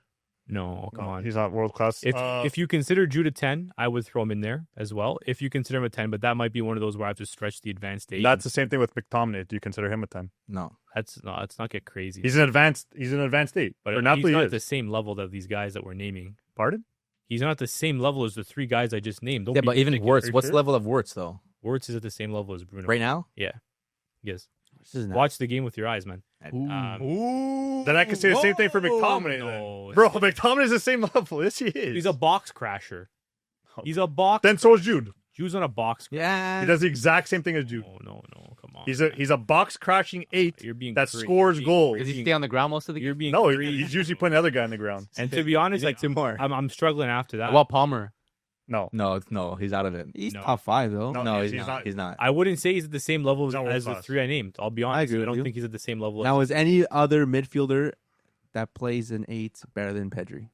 No, come No, on. He's not world class. If you consider Jude a 10, I would throw him in there as well. If you consider him a 10, but that might be one of those where I have to stretch the advanced 8. That's the same thing with McTominay. Do you consider him a 10? No. Let's not get crazy. He's an advanced 8. but Or he's Napoli not is. at the same level that these guys that we're naming. Pardon? He's not at the same level as the 3 guys I just named. Don't Yeah, be but even ridiculous. Wirtz. What's the level of Wirtz though? Wirtz is at the same level as Bruno. Right now? Yeah. Yes. This is not- Watch the game with your eyes, man. Ooh. Then I can say the same thing for McTominay. no. Then. Bro, McTominay's the same level. Yes, he is. He's a box crasher. He's a box. Then so is Jude. Jude's on a box. Yeah. He does the exact same thing as Jude. No, come on. He's a box crashing 8 You're being that crazy. scores You're goals. Does he stay on the ground most of the You're game? being No, crazy. he's usually putting the other guy on the ground. And to be honest, like 2 more. I'm struggling after that. How about Palmer? No. No, he's out of it. He's No. top 5, though. No, he's he's not. not. He's not. I wouldn't say he's at the same level He's not as the world-class. 3 I named. I'll be honest. agree with don't you. think he's at the same level. Now, is any other midfielder that plays an 8 better than Pedri?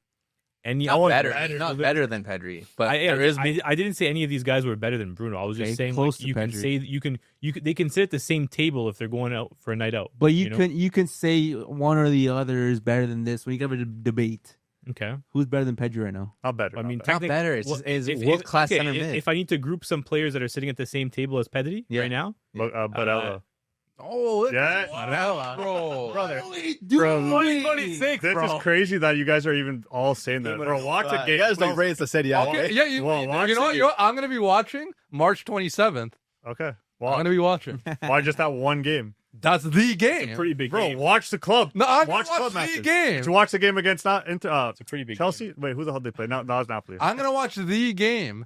any Not one better. Not better than Pedri. But there is. I didn't say any of these guys were better than Bruno. I was just Okay, saying close like, to you can Pedri. say they can sit at the same table if they're going out for a night out. But you know? can say one or the other is better than this. When you have a debate, Okay. Who's better than Pedri right now? Not better. I mean, not better. Not better. It's, well, it's if- world-class okay, center mid. If I need to group some players that are sitting at the same table as Pedri Yeah. right now, Barella. Oh, Yeah. Barella. Bro. Brother. Bro, 2026, This bro. is crazy that you guys are even all saying that. Bro, watch the game. You guys don't please. raise the city out. Okay, yeah, Well, watch you know the what? game. You know what? I'm gonna be watching March 27th. Okay. I'm Well, gonna be watching. why just that one game? That's the game. It's a pretty big Bro, game. watch the club. No, I'm watch gonna club watch the matches. game. Did you watch the game against It's a pretty big Chelsea? game. Wait, who the hell did they play? No, it's Napoli. I'm gonna watch the game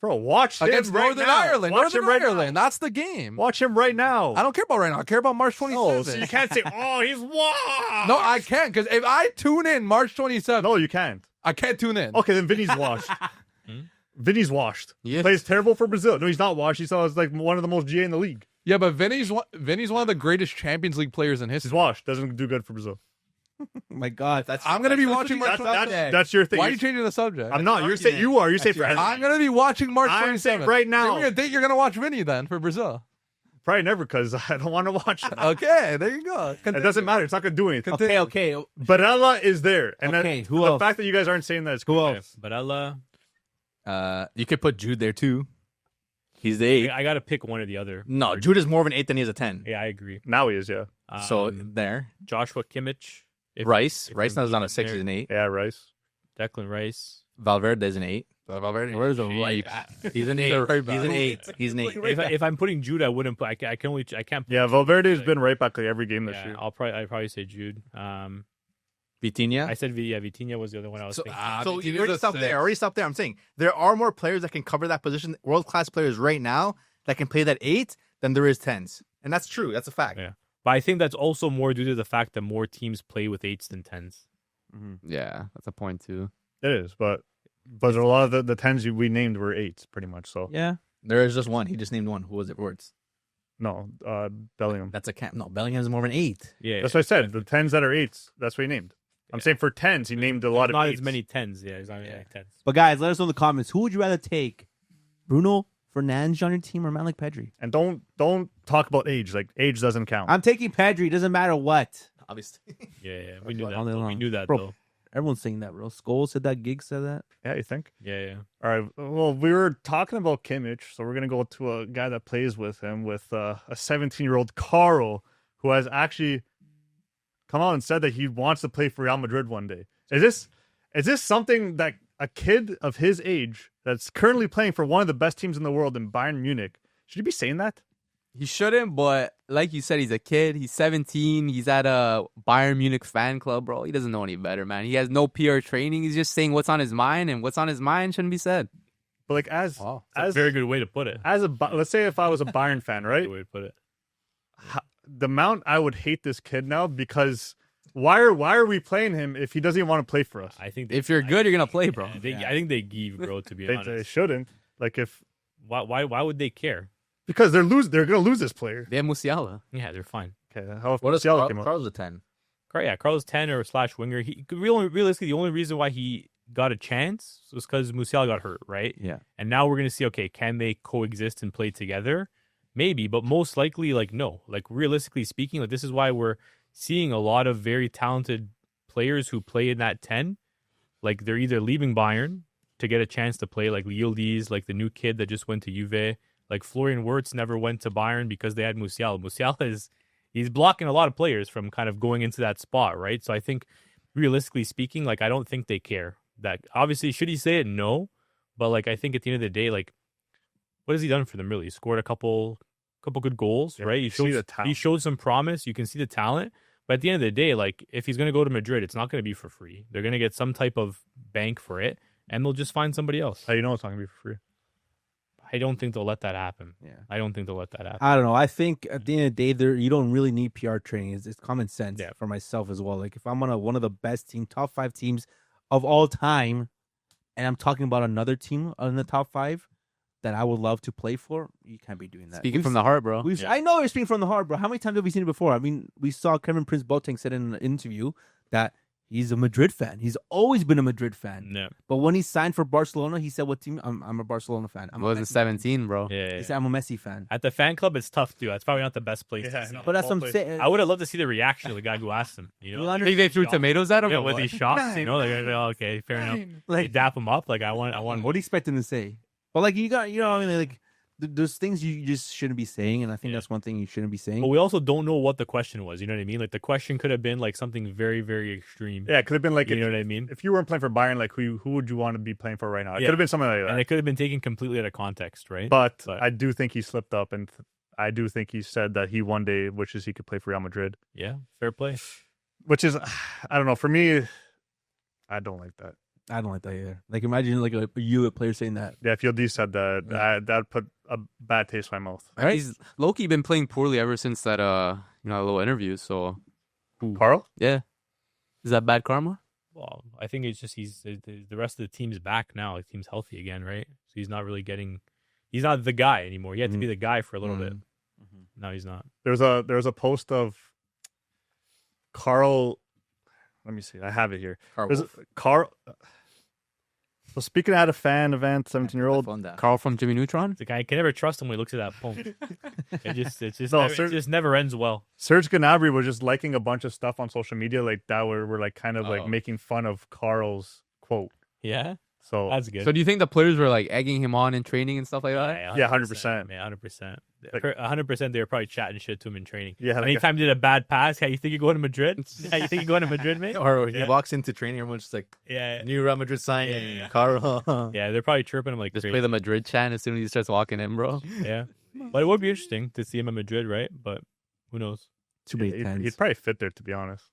Bro, watch him against right Northern now. Ireland. Watch Northern him right Ireland. now. That's the game. Watch him right now. I don't care about right now. I care about March 27th. No, so you can't say, "Oh, he's washed." No, I can't because if I tune in March 27th, No, you can't. I can't tune in. Okay, then Vinny's washed. Vinny's washed. Yes. Plays terrible for Brazil. No, he's not washed. He's like one of the most GA in the league. Yeah, but Vinny's one of the greatest Champions League players in He's history. washed. Doesn't do good for Brazil. Oh my God, I'm gonna be watching March 27th. That's your thing. Why are you changing the subject? I'm not. You're saying you are. You're saying for I'm gonna be watching March 27th. I'm saying right now. You're gonna think you're gonna watch Vinny then for Brazil. Probably never because I don't want to watch it. Okay, there you go. It doesn't matter. It's not going to do anything. Okay. Barella is there. And Okay, who the else? fact that you guys aren't saying that is Who cool. else? Barella. You could put Jude there too. He's the 8. I got to pick one or the other. No, Jude is more of an 8 than he is a 10. Yeah, I agree. Now he is, yeah. So there. Joshua Kimmich. Rice. if Rice we're now is on a keeping 6. there. He's an 8. Yeah, Rice. Declan Rice. Valverde is an 8. Where's the right? He's an 8. He's an 8. He's an 8. If I'm putting Jude, I wouldn't put. I can't. Put Yeah, Valverde has been right back like every game this Yeah, year. I'd probably say Jude. Vitinha. I said Vitinha was the other one I was thinking. So Vitinha's you already a stopped 6. there. Already stopped there. I'm saying there are more players that can cover that position, world class players right now that can play that 8 than there is 10s, and that's true. That's a fact. Yeah. But I think that's also more due to the fact that more teams play with 8s than 10s. Yeah, that's a point too. It is, but a lot of the 10s we named were 8s pretty much. So Yeah. There is just one. He just named one. Who was it? Words. no, Bellingham. That's a camp. No, Bellingham is more of an 8. Yeah, That's what I said. The 10s that are 8s, that's what he named. I'm saying for 10s, he named a lot of not 8s. as many 10s. Yeah, it's not like 10s. But guys, let us know in the comments. Who would you rather take? Bruno Fernandes on your team or a man like Pedri? And don't talk about age. Like age doesn't count. I'm taking Pedri. Doesn't matter what. Obviously. Yeah, we knew that. All day Though. We long. knew that Bro. though. Everyone's saying that, bro. Scholes said that. Gig said that. Yeah, you think? Yeah. All right. Well, we were talking about Kimmich, so we're gonna go to a guy that plays with him, with a 17-year-old Carl, who has actually come out and said that he wants to play for Real Madrid one day. Is this something that a kid of his age that's currently playing for one of the best teams in the world in Bayern Munich should he be saying that? He shouldn't, but like you said, he's a kid. He's 17. He's at a Bayern Munich fan club, bro. He doesn't know any better, man. He has no PR training. He's just saying what's on his mind, and what's on his mind shouldn't be said. But like That's a very good way to put it. let's say if I was a Bayern fan, right? Good way to put it. The amount I would hate this kid now because why are we playing him if he doesn't even want to play for us? I think If you're good, you're gonna play, bro. I think they give, bro. To be They honest, shouldn't. Like if why would they care? because they're gonna lose this player. They have Musiala. Yeah, they're fine. Okay, how What is Musiala came out? Carl's a 10? Carl's 10 or / winger. He realistically the only reason why he got a chance was because Musiala got hurt, right? Yeah. And now we're gonna see. Okay, can they coexist and play together? Maybe, but most likely, like no. Like realistically speaking, like this is why we're seeing a lot of very talented players who play in that 10. Like they're either leaving Bayern to get a chance to play, like Yildiz, like the new kid that just went to Juve. Like Florian Wirtz never went to Bayern because they had Musiala. Musiala he's blocking a lot of players from kind of going into that spot, right? So I think realistically speaking, like I don't think they care. That obviously, should he say it? No. But like I think at the end of the day, like what has he done for them really? He scored a couple good goals, right? He showed some promise. You can see the talent. But at the end of the day, like if he's going to go to Madrid, it's not going to be for free. They're going to get some type of bank for it, and they'll just find somebody else. How you know it's not gonna be for free? I don't think they'll let that happen. Yeah. I don't think they'll let that happen. I don't know. I think at the end of the day, you don't really need PR training. It's common sense Yeah. for myself as well. Like if I'm on one of the best top 5 teams of all time, and I'm talking about another team in the top 5 that I would love to play for, you can't be doing that. Speaking from the heart, bro. I know you're speaking from the heart, bro. How many times have we seen it before? I mean, we saw Kevin Prince Boateng said in an interview that he's a Madrid fan. He's always been a Madrid fan. Yeah. But when he signed for Barcelona, he said, "What team? I'm a Barcelona fan. He wasn't 17, bro. Yeah. He said, I'm a Messi fan." At the fan club, it's tough too. That's probably not the best place. Yeah, to I see. know. But that's what I'm Well saying. I would have loved to see the reaction of the guy who asked him. You know, Think they threw tomatoes at him? yeah, or with what? these shots. You know, like okay, fair enough. They Like, dap him up. Like I want. what do you expect him to say? But like you got, I mean, like there's things you just shouldn't be saying, and I think that's one thing you shouldn't be saying. But we also don't know what the question was. You know what I mean? Like the question could have been like something very, very extreme. Yeah, it could have been like You know what I mean? if you weren't playing for Bayern, like who would you want to be playing for right now? It Yeah. could have been something like that. And it could have been taken completely out of context, right? but But- I do think he slipped up, and I do think he said that he one day wishes he could play for Real Madrid. Yeah, fair play. Which is, I don't know. For me, I don't like that. I don't like that either. Like, imagine like a player saying that. Yeah, if Yildiz said that, that'd put a bad taste in my mouth. Right? He's low-key been playing poorly ever since that little interview. So Carl? yeah, is that bad karma? Well, I think it's just the rest of the team's back now. The team's healthy again, right? So he's not really he's not the guy anymore. He had to be the guy for a little bit. No, he's not. There's a post of Carl. Let me see. I have it here. Carl. So speaking at a fan event, 17-year-old Carl from Jimmy Neutron. The guy, I can never trust him when he looks at that phone. It just never ends well. Serge Gnabry was just liking a bunch of stuff on social media like that, where we're like kind of like making fun of Carl's quote. Yeah, so that's good. So do you think the players were like egging him on in training and stuff like that? Yeah, 100%. Yeah, 100%. 100%. They were probably chatting shit to him in training. Yeah. Like anytime he did a bad pass, you think you're going to Madrid? You think you're going to Madrid, mate? Or he walks into training, everyone's just like, new Real Madrid signing, Carl. Yeah, they're probably chirping him like Just crazy. play the Madrid chant as soon as he starts walking in, bro. Yeah, but it would be interesting to see him in Madrid, right? But who knows? Too many tens. He'd probably fit there, to be honest.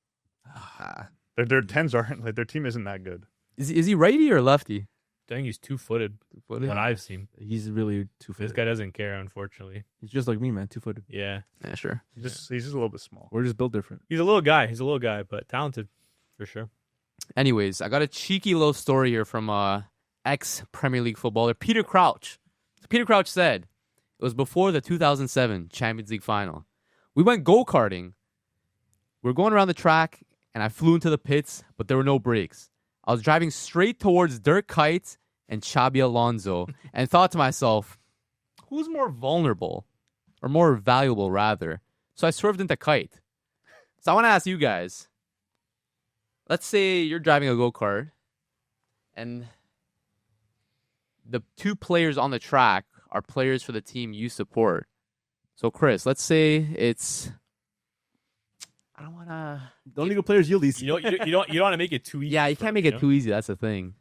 Their tens aren't like their team isn't that good. Is he righty or lefty? I think he's two-footed. What I've seen. He's really This two-footed. guy doesn't care, unfortunately. He's just like me, man. Two-footed. Yeah, Yeah, sure. He's just a little bit small. We're just built different. he's a little guy. But talented for sure. Anyways, I got a cheeky little story here from ex-Premier League footballer Peter Crouch. So Peter Crouch said, it was before the 2007 Champions League final. We went go-karting. We were going around the track, and I flew into the pits, but there were no brakes. I was driving straight towards Dirk Kuyt and Xabi Alonso and thought to myself, who's more vulnerable or more valuable, rather? So I swerved into Kuyt. So I want to ask you guys, let's say you're driving a go-kart and the two players on the track are players for the team you support. So, Chris, let's say it's... I don't want to... The only good players yield these. You don't want to make it too easy. Yeah, you can't make it too easy. That's the thing.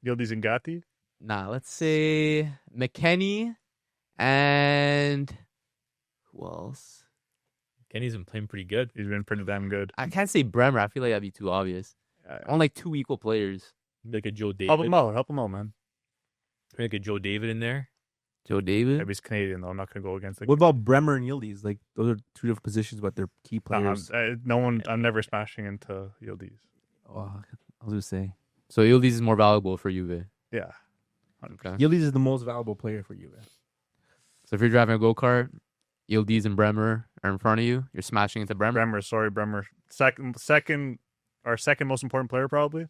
Yildiz and Gatti? Nah, let's say McKennie and... Who else? Kenny's been playing pretty good. He's been pretty damn good. I can't say Bremer. I feel like that'd be too obvious. I want like two equal players. Maybe like a Joe David. Help him out, man. Maybe like a Joe David in there. Joe David? Maybe he's Canadian, though. I'm not going to go against it. What about Bremer and Yildiz? Like, those are two different positions, but they're key players. I'm never smashing into Yildiz. Oh, I was going to say. So Yildiz is more valuable for Juve. Yeah. Okay. Yildiz is the most valuable player for you, man. So if you're driving a go-kart, Yildiz and Bremer are in front of you, you're smashing into Bremer? Bremer. Second most important player, probably.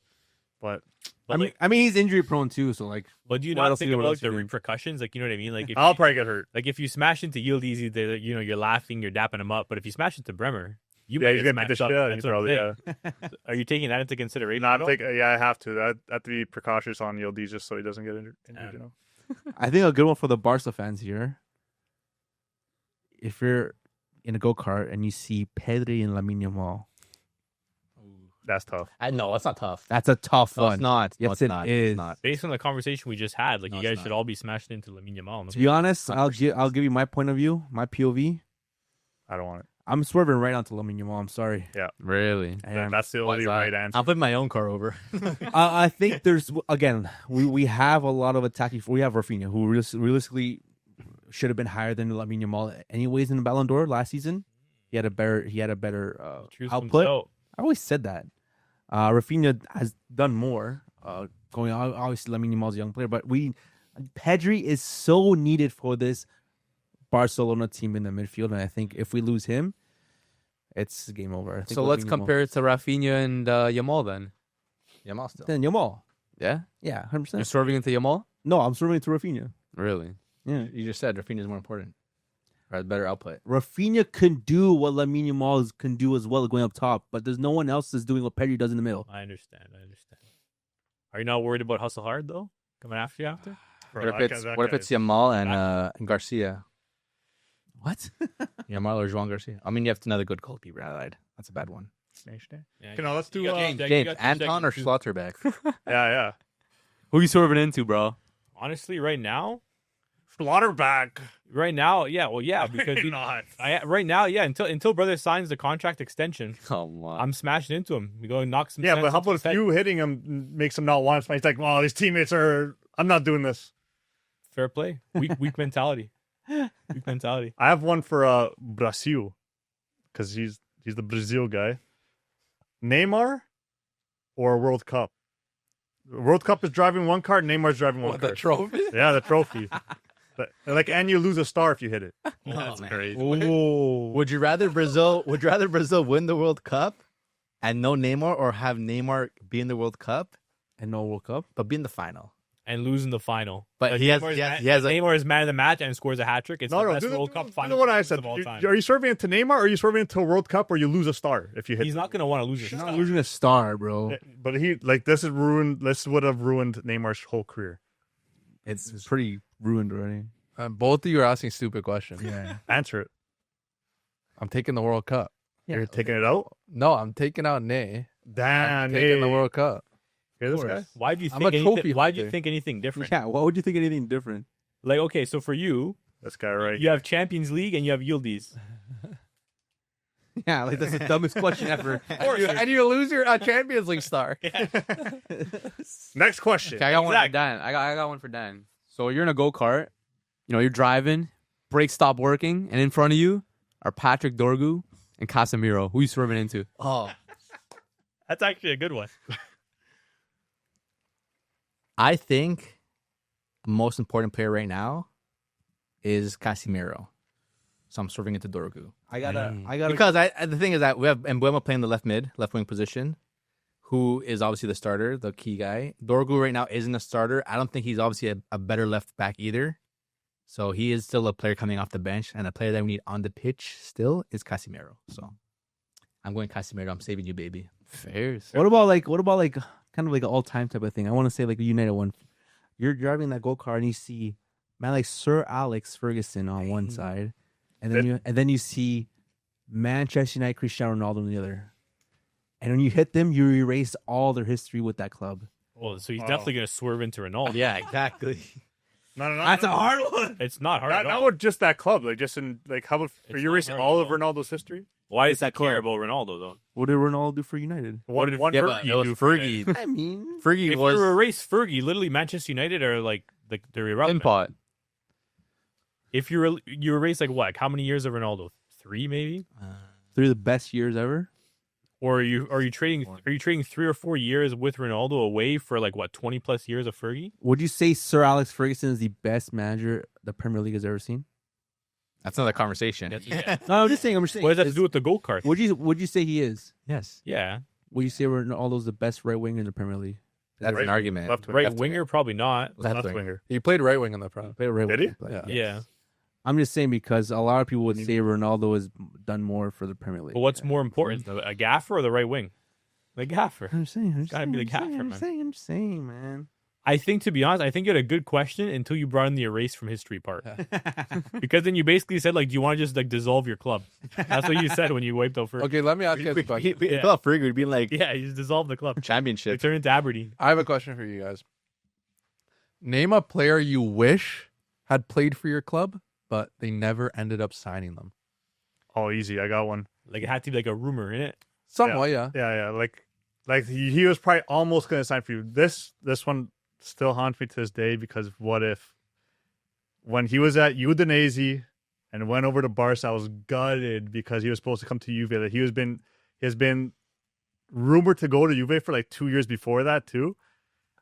But I mean, he's injury prone too, so like. But do you What not else think you do? What about else the you do? repercussions? Like, you know what I mean? Like, if I'll probably get hurt. like if you smash into Yildiz, either you're laughing, you're dapping him up. But if you smash into Bremer, Yeah, might he's get going to beat the smashed shit up. out of That's you, what I'm probably. saying. Are you taking that into consideration? at all? I have to. I have to be precautious on Yildiz just so he doesn't get injured. You know? I think a good one for the Barca fans here. If you're in a go kart and you see Pedri and Lamine Yamal, That's tough. No, that's not tough. that's a tough No, one. it's not. Yes, No, it's it not. is. It's not. Based on the conversation we just had, like, No, you it's guys should not. all be smashing into Lamine Yamal. To be honest, I'll give you my point of view, my POV. I don't want it. I'm swerving right onto Lamine Yamal. I'm sorry. Really? I am. That's the only that? right answer. I'll put my own car over. I think there's again we have a lot of attacking. We have Rafinha, who realistically should have been higher than Lamine Yamal anyways in the Ballon d'Or last season. He had a better Choose output. himself. I always said that. Rafinha has done more. Going on, obviously Lamine Yamal's a young player, but Pedri is so needed for this Barcelona team in the midfield, and I think if we lose him, it's game over. I think So let's Lamine Yamal- compare it to Rafinha and Yamal then. Yamal still. Then Yamal. Yeah? Yeah, You're 100%. swerving into Yamal? No, I'm swerving to Rafinha. Really? Yeah. You just said Rafinha is more important. Or has better output. Rafinha can do what Lamine Yamal can do as well, going up top, but there's no one else that's doing what Pedri does in the middle. I understand. Are you not worried about hustle hard though? Coming after you after? What if it's Yamal and Garcia? What? Yamal or João Garcia? I mean, you have another good goalkeeper. That's a bad one. Yeah, Okay, now let's do you got- James, you James, got 2 Anton or seconds. Schlotterbeck? Yeah. Who you swerving into, bro? Honestly, right now, Schlotterbeck. Right now, yeah. Well, yeah, because Not. right now, yeah. Until brother signs the contract extension, Come on. I'm smashing into him. We go and knock some. Yeah, sense but how into about his if head. you hitting him makes him not want to smash? He's like, well, his teammates are. I'm not doing this. Fair play. Weak mentality. Weak mentality. I have one for Brazil because he's the Brazil guy. Neymar or World Cup? World Cup is driving one card. Neymar's driving one What, the card. trophy? Yeah, the trophy. And you lose a star if you hit it. That's Crazy. Would you rather Brazil win the World Cup and no Neymar, or have Neymar be in the World Cup And no World Cup. but be in the final? And lose in the final. But Like, he has Neymar is man of the match and scores a hat trick. It's the best do World Cup you final know what I said? of all time. Are you serving it to Neymar or are you serving it to a World Cup or you lose a star if you hit He's not going to want to lose He's it. not losing a star, bro. But this is ruined. This would have ruined Neymar's whole career. It's pretty ruined already. Both of you are asking stupid questions. Yeah. Answer it. I'm taking the World Cup. You're taking it out? No, I'm taking out Ney. Damn. I'm taking the World Cup. Hear this guy? Why do you I'm think a anything? trophy Why do you hunter. think anything different? Yeah. Why would you think anything different? Like, okay, so for you, This guy, right? you have Champions League and you have Yildiz. Yeah, like that's the dumbest question ever. And you lose your Champions League star. Next question. Okay, I got one for Dan. I got one for Dan. So you're in a go-kart. You're driving. Brakes stop working, and in front of you are Patrick Dorgu and Casemiro. Who you swerving into? Oh, That's actually a good one. I think the most important player right now is Casemiro. So I'm swerving into Dorgu. I gotta. Because the thing is that we have Mbuemo playing the left wing position, who is obviously the starter, the key guy. Dorgu right now isn't a starter. I don't think he's obviously a better left back either. So he is still a player coming off the bench, and a player that we need on the pitch still is Casemiro. So I'm going Casemiro. I'm saving you, baby. Fairs. What about like kind of like an all time type of thing? I want to say like a United one. You're driving that go kart and you see man like Sir Alex Ferguson on one side, and then you see Manchester United Cristiano Ronaldo on the other. And when you hit them, you erase all their history with that club. Well, so he's definitely going to swerve into Ronaldo. Yeah, exactly. No. That's a hard one. It's not hard at Not all. with just that club. Like just in how about are you not erasing hard all at of Ronaldo's history? Why does that that care club? about Ronaldo, though? What did Ronaldo do for United? One Yeah, Fergie but it was do- Fergie. I mean, Fergie If was you erase Fergie, literally Manchester United are like they're irrelevant. Impot. If you erase like what? How many years of Ronaldo? 3 maybe? they're the best years ever. Or are you trading 3 or 4 years with Ronaldo away for like what 20 plus years of Fergie? Would you say Sir Alex Ferguson is the best manager the Premier League has ever seen? That's another conversation. No, I'm just saying. What does that have to do with the go kart? Would you say he is? Yes, Yeah, Would you say Ronaldo's the best right winger in the Premier League? that's Right- an argument. left wing. right Left winger probably not. Left Left wing. winger. He played right wing in the Prem. Right Did he? winger. Yeah. I'm just saying because a lot of people would say Ronaldo has done more for the Premier League. But what's more important, a gaffer or the right wing? The gaffer. I'm just saying. Gotta be the gaffer, I'm man. just saying, man. I think, to be honest, I think you had a good question until you brought in the erase from history part. Because then you basically said, like, do you want to just like dissolve your club? That's what you said when you wiped out Fergie. Okay, let me ask you a question. He thought Fergie would be like Yeah, you just dissolve the club. They championship. turn into Aberdeen. I have a question for you guys. Name a player you wish had played for your club, but they never ended up signing them. Oh, easy. I got one. Like, it had to be like a rumor in it. Somewhat, yeah. Yeah. Like he was probably almost going to sign for you. This one still haunts me to this day because what if when he was at Udinese and went over to Barca, I was gutted because he was supposed to come to Juve. That he has been rumored to go to Juve for like 2 years before that too.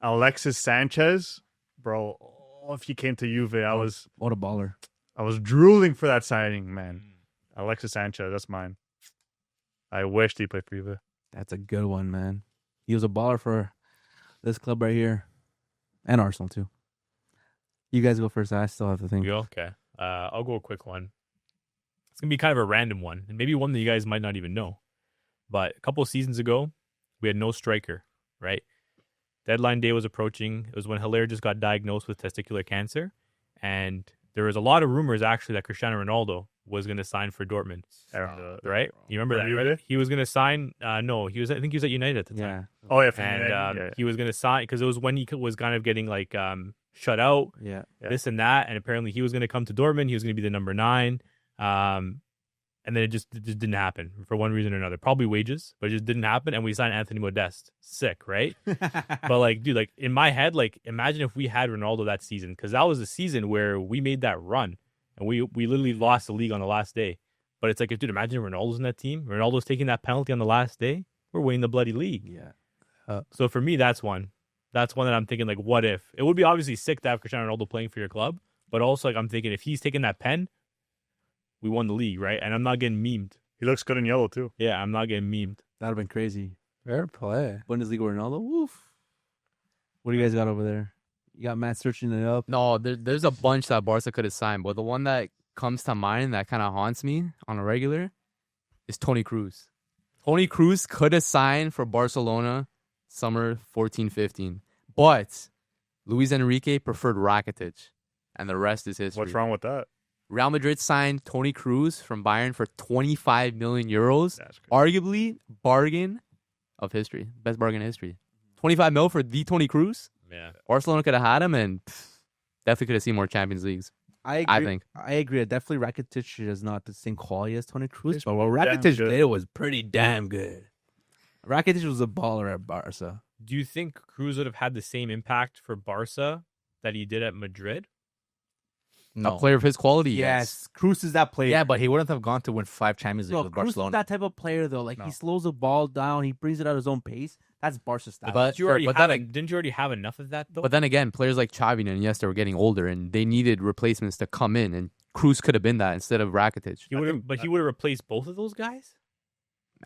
Alexis Sanchez, bro. Oh, if he came to Juve, What a baller. I was drooling for that signing, man. Alexis Sanchez, that's mine. I wished he played for Juve. That's a good one, man. He was a baller for this club right here. And Arsenal, too. You guys go first. I still have to think. You go? Okay. I'll go a quick one. It's going to be kind of a random one, and maybe one that you guys might not even know. But a couple of seasons ago, we had no striker, right? Deadline day was approaching. It was when Hilaire just got diagnosed with testicular cancer. And there was a lot of rumors, actually, that Cristiano Ronaldo was going to sign for Dortmund, right? You remember that, right? He was going to sign. No, I think he was at United at the time. Yeah. Oh, yeah. And he was going to sign because it was when he was kind of getting like shut out, Yeah. and that. And apparently he was going to come to Dortmund. He was going to be the number 9. And then it just didn't happen for one reason or another. Probably wages, but it just didn't happen. And we signed Anthony Modeste. Sick, right? But like, dude, like in my head, like imagine if we had Ronaldo that season, because that was the season where we made that run and we literally lost the league on the last day. But it's like, dude, imagine if Ronaldo's in that team. Ronaldo's taking that penalty on the last day. We're winning the bloody league. Yeah. So for me, that's one. That's one that I'm thinking, like, what if? It would be obviously sick to have Cristiano Ronaldo playing for your club, but also like I'm thinking if he's taking that pen, we won the league, right? And I'm not getting memed. He looks good in yellow too. Yeah, I'm not getting memed. That'd have been crazy. Fair play. Bundesliga Ronaldo. Woof. What do you guys got over there? You got Matt searching it up. No, there's a bunch that Barca could have signed, but the one that comes to mind that kind of haunts me on a regular is Toni Kroos. Toni Kroos could have signed for Barcelona summer 14-15, but Luis Enrique preferred Rakitic, and the rest is history. What's wrong with that? Real Madrid signed Toni Kroos from Bayern for 25 million euros. That's crazy. Arguably, bargain of history. Best bargain in history. 25 mil for the Toni Kroos. Yeah. Barcelona could have had him and definitely could have seen more Champions Leagues. I think. I agree. Definitely Rakitic is not the same quality as Toni Kroos, He's but what damn Rakitic good. did was pretty damn good. Rakitic was a baller at Barca. Do you think Kroos would have had the same impact for Barca that he did at Madrid? No. A player of his quality. Yes, Kroos is that player. Yeah, but he wouldn't have gone to win 5 Champions League no, with Kroos is Barcelona. that type of player though. Like No. he slows the ball down, he brings it at his own pace. That's Barca style. But Didn't you already have enough of that though? But then again, players like Xavi and Iniesta were getting older, and they needed replacements to come in, and Kroos could have been that instead of Rakitic. he would have replaced both of those guys.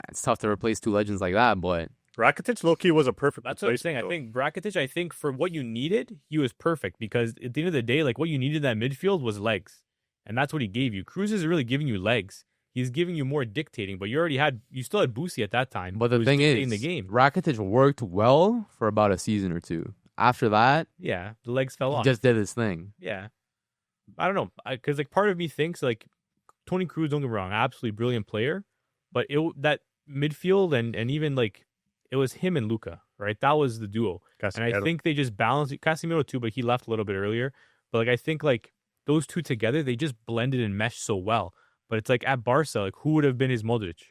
It's tough to replace 2 legends like that, but Rakitic low-key was a perfect That's what I'm saying. replacement, I though. think Rakitic, I think for what you needed, he was perfect because at the end of the day, like what you needed in that midfield was legs. And that's what he gave you. Kroos isn't really giving you legs. He's giving you more dictating, but you still had Boosie at that time. but the who was thing dictating is, the game. Rakitic worked well for about a season or 2. After that, Yeah, the legs fell he off. just did his thing. Yeah. I don't know. Because like part of me thinks like Toni Kroos, don't get me wrong, absolutely brilliant player. But that midfield and even like it was him and Luka, right? That was the duo. And I Casemiro. think they just balanced Casemiro too, but he left a little bit earlier. But like I think like those two together, they just blended and meshed so well. But it's like at Barca, like who would have been his Modric?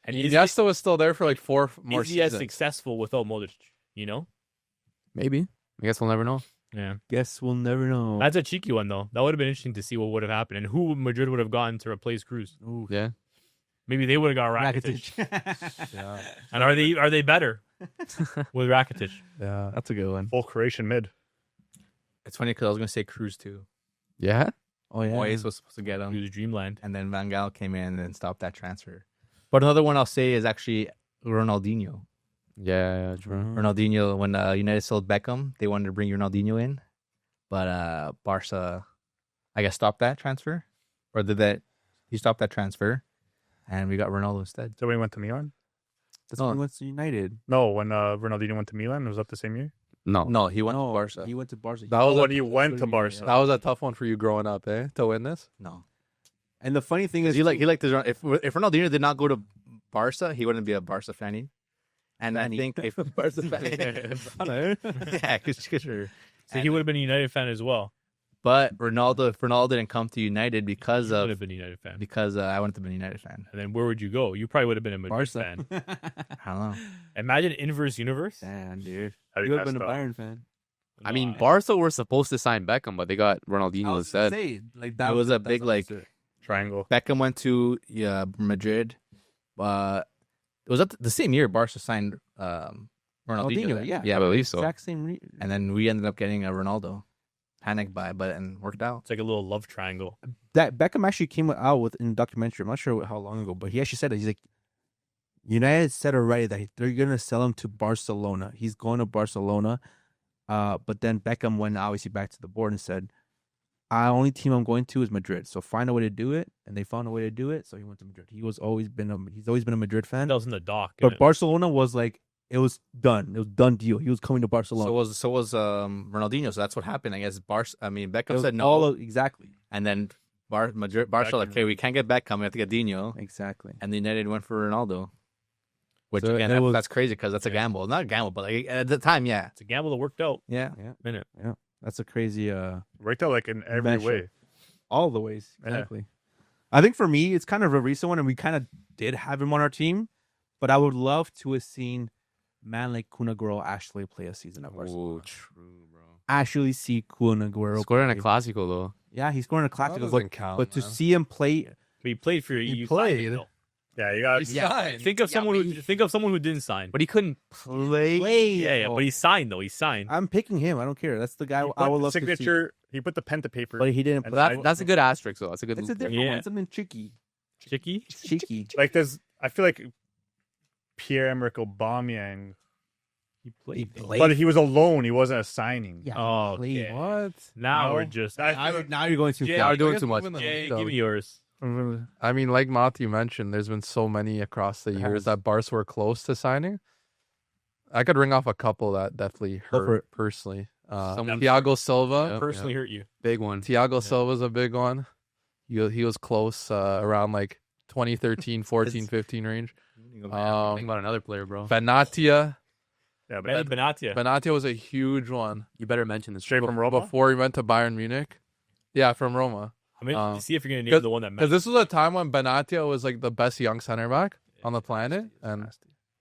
And Iniesta was still there for like 4 more is he as seasons. successful without Modric? You know? Maybe. I guess we'll never know. Yeah. Guess we'll never know. That's a cheeky one though. That would have been interesting to see what would have happened and who Madrid would have gotten to replace Kroos. Ooh. Yeah. Maybe they would have got Rakitic. Yeah, And are they better with Rakitic? yeah. That's a good one. Full Croatian mid. It's funny because I was going to say Cruz too. Yeah? Oh yeah. Moyes was supposed to get He him, was dreamland. and then Van Gaal came in and stopped that transfer. But another one I'll say is actually Ronaldinho. Yeah, true. Ronaldinho, when United sold Beckham, they wanted to bring Ronaldinho in, but Barca, I guess, stopped that transfer, or he stopped that transfer, and we got Ronaldo instead. So when he went to Milan? That's when he went to United. No, when Ronaldinho went to Milan, was that the same year? No, he went No, to Barca. He went to Barca. That was when a, he went to Barca. that was a tough one for you growing up, eh? To win this. No, And the funny thing is, he liked his. If Ronaldinho did not go to Barca, he wouldn't be a Barca fan. And I think if Barca fan. yeah, sure. So he would have been a United fan as well. But if Ronaldo didn't come to United because He would of have been a United fan. I wanted to be a United fan. And then where would you go? You probably would have been a Madrid Barca. fan. I don't know. Imagine inverse universe. Damn, dude. That'd You be would have been a messed up. Bayern fan. I mean, Barca were supposed to sign Beckham, but they got Ronaldinho instead. That It was a big, like, Triangle. Beckham went to Madrid. It was the same year Barca signed Ronaldinho. yeah. Yeah, I believe so. Exact same. And then we ended up getting a Ronaldo. Panic buy, but and worked out. It's like a little love triangle. That Beckham actually came out with in a documentary. I'm not sure how long ago, but he actually said that he's like, United said already that they're gonna sell him to Barcelona. He's going to Barcelona. But then Beckham went obviously back to the board and said, only team I'm going to is Madrid. So find a way to do it, and they found a way to do it. So he went to Madrid. He's always been a Madrid fan. That was in the doc. But Barcelona was like, it was done. It was done deal. He was coming to Barcelona. So was Ronaldinho. So that's what happened. I guess It Beckham was said no, exactly. and then Barca like, okay, we can't get Beckham. We have to get Dino, Exactly. and the United went for Ronaldo. Which So again, it was- that's crazy because that's a gamble. Not a gamble, but like, at the time, yeah. It's a gamble that worked out. Yeah. Minute. That's a crazy Worked out like in every Measure. way. all the ways. Yeah. Exactly. I think for me, it's kind of a recent one, and we kind of did have him on our team, but I would love to have seen man like Kun Aguero actually play a season at Barcelona. True, bro. Actually see Kun Aguero Scoring a play. Clásico though. Yeah, he's scoring a classic, doesn't count, but to man. see him play, But he played for you. He signed played. him, though. Yeah, you got. Signed. Think of someone who didn't sign. But he couldn't play. Yeah, but he signed though. He signed. I'm picking him. I don't care. That's the guy He I put would the love signature. He put the pen to paper. to see. But he didn't. And play. That's a good asterisk though. That's a good. It's a move. different Yeah. one. Something cheeky. Chicky. Cheeky. Like there's, I feel like Pierre-Emerick Aubameyang, He played. but he was alone. He wasn't a signing. Yeah. Oh, played. okay. What? Now No. we're just. Now you're going too Yeah, far. We're doing too much. Jay, give me yours. I mean, like Matthew mentioned, there's been so many across the years that Barca were close to signing. I could ring off a couple that definitely Go for hurt it. personally. Someone- Thiago Silva. Yep. Personally hurt you. Big one. Thiago Silva's a big one. He was close around like 2013, 14, 15 range. Think about another player, bro. Benatia. Yeah, Benny but Benatia. Benatia was a huge one. You better mention this. straight from Roma. Before he went to Bayern Munich. Yeah, from Roma. I mean, see if you're gonna name 'cause- the one that Because matters. this was a time when Benatia was like the best young center back on the planet, and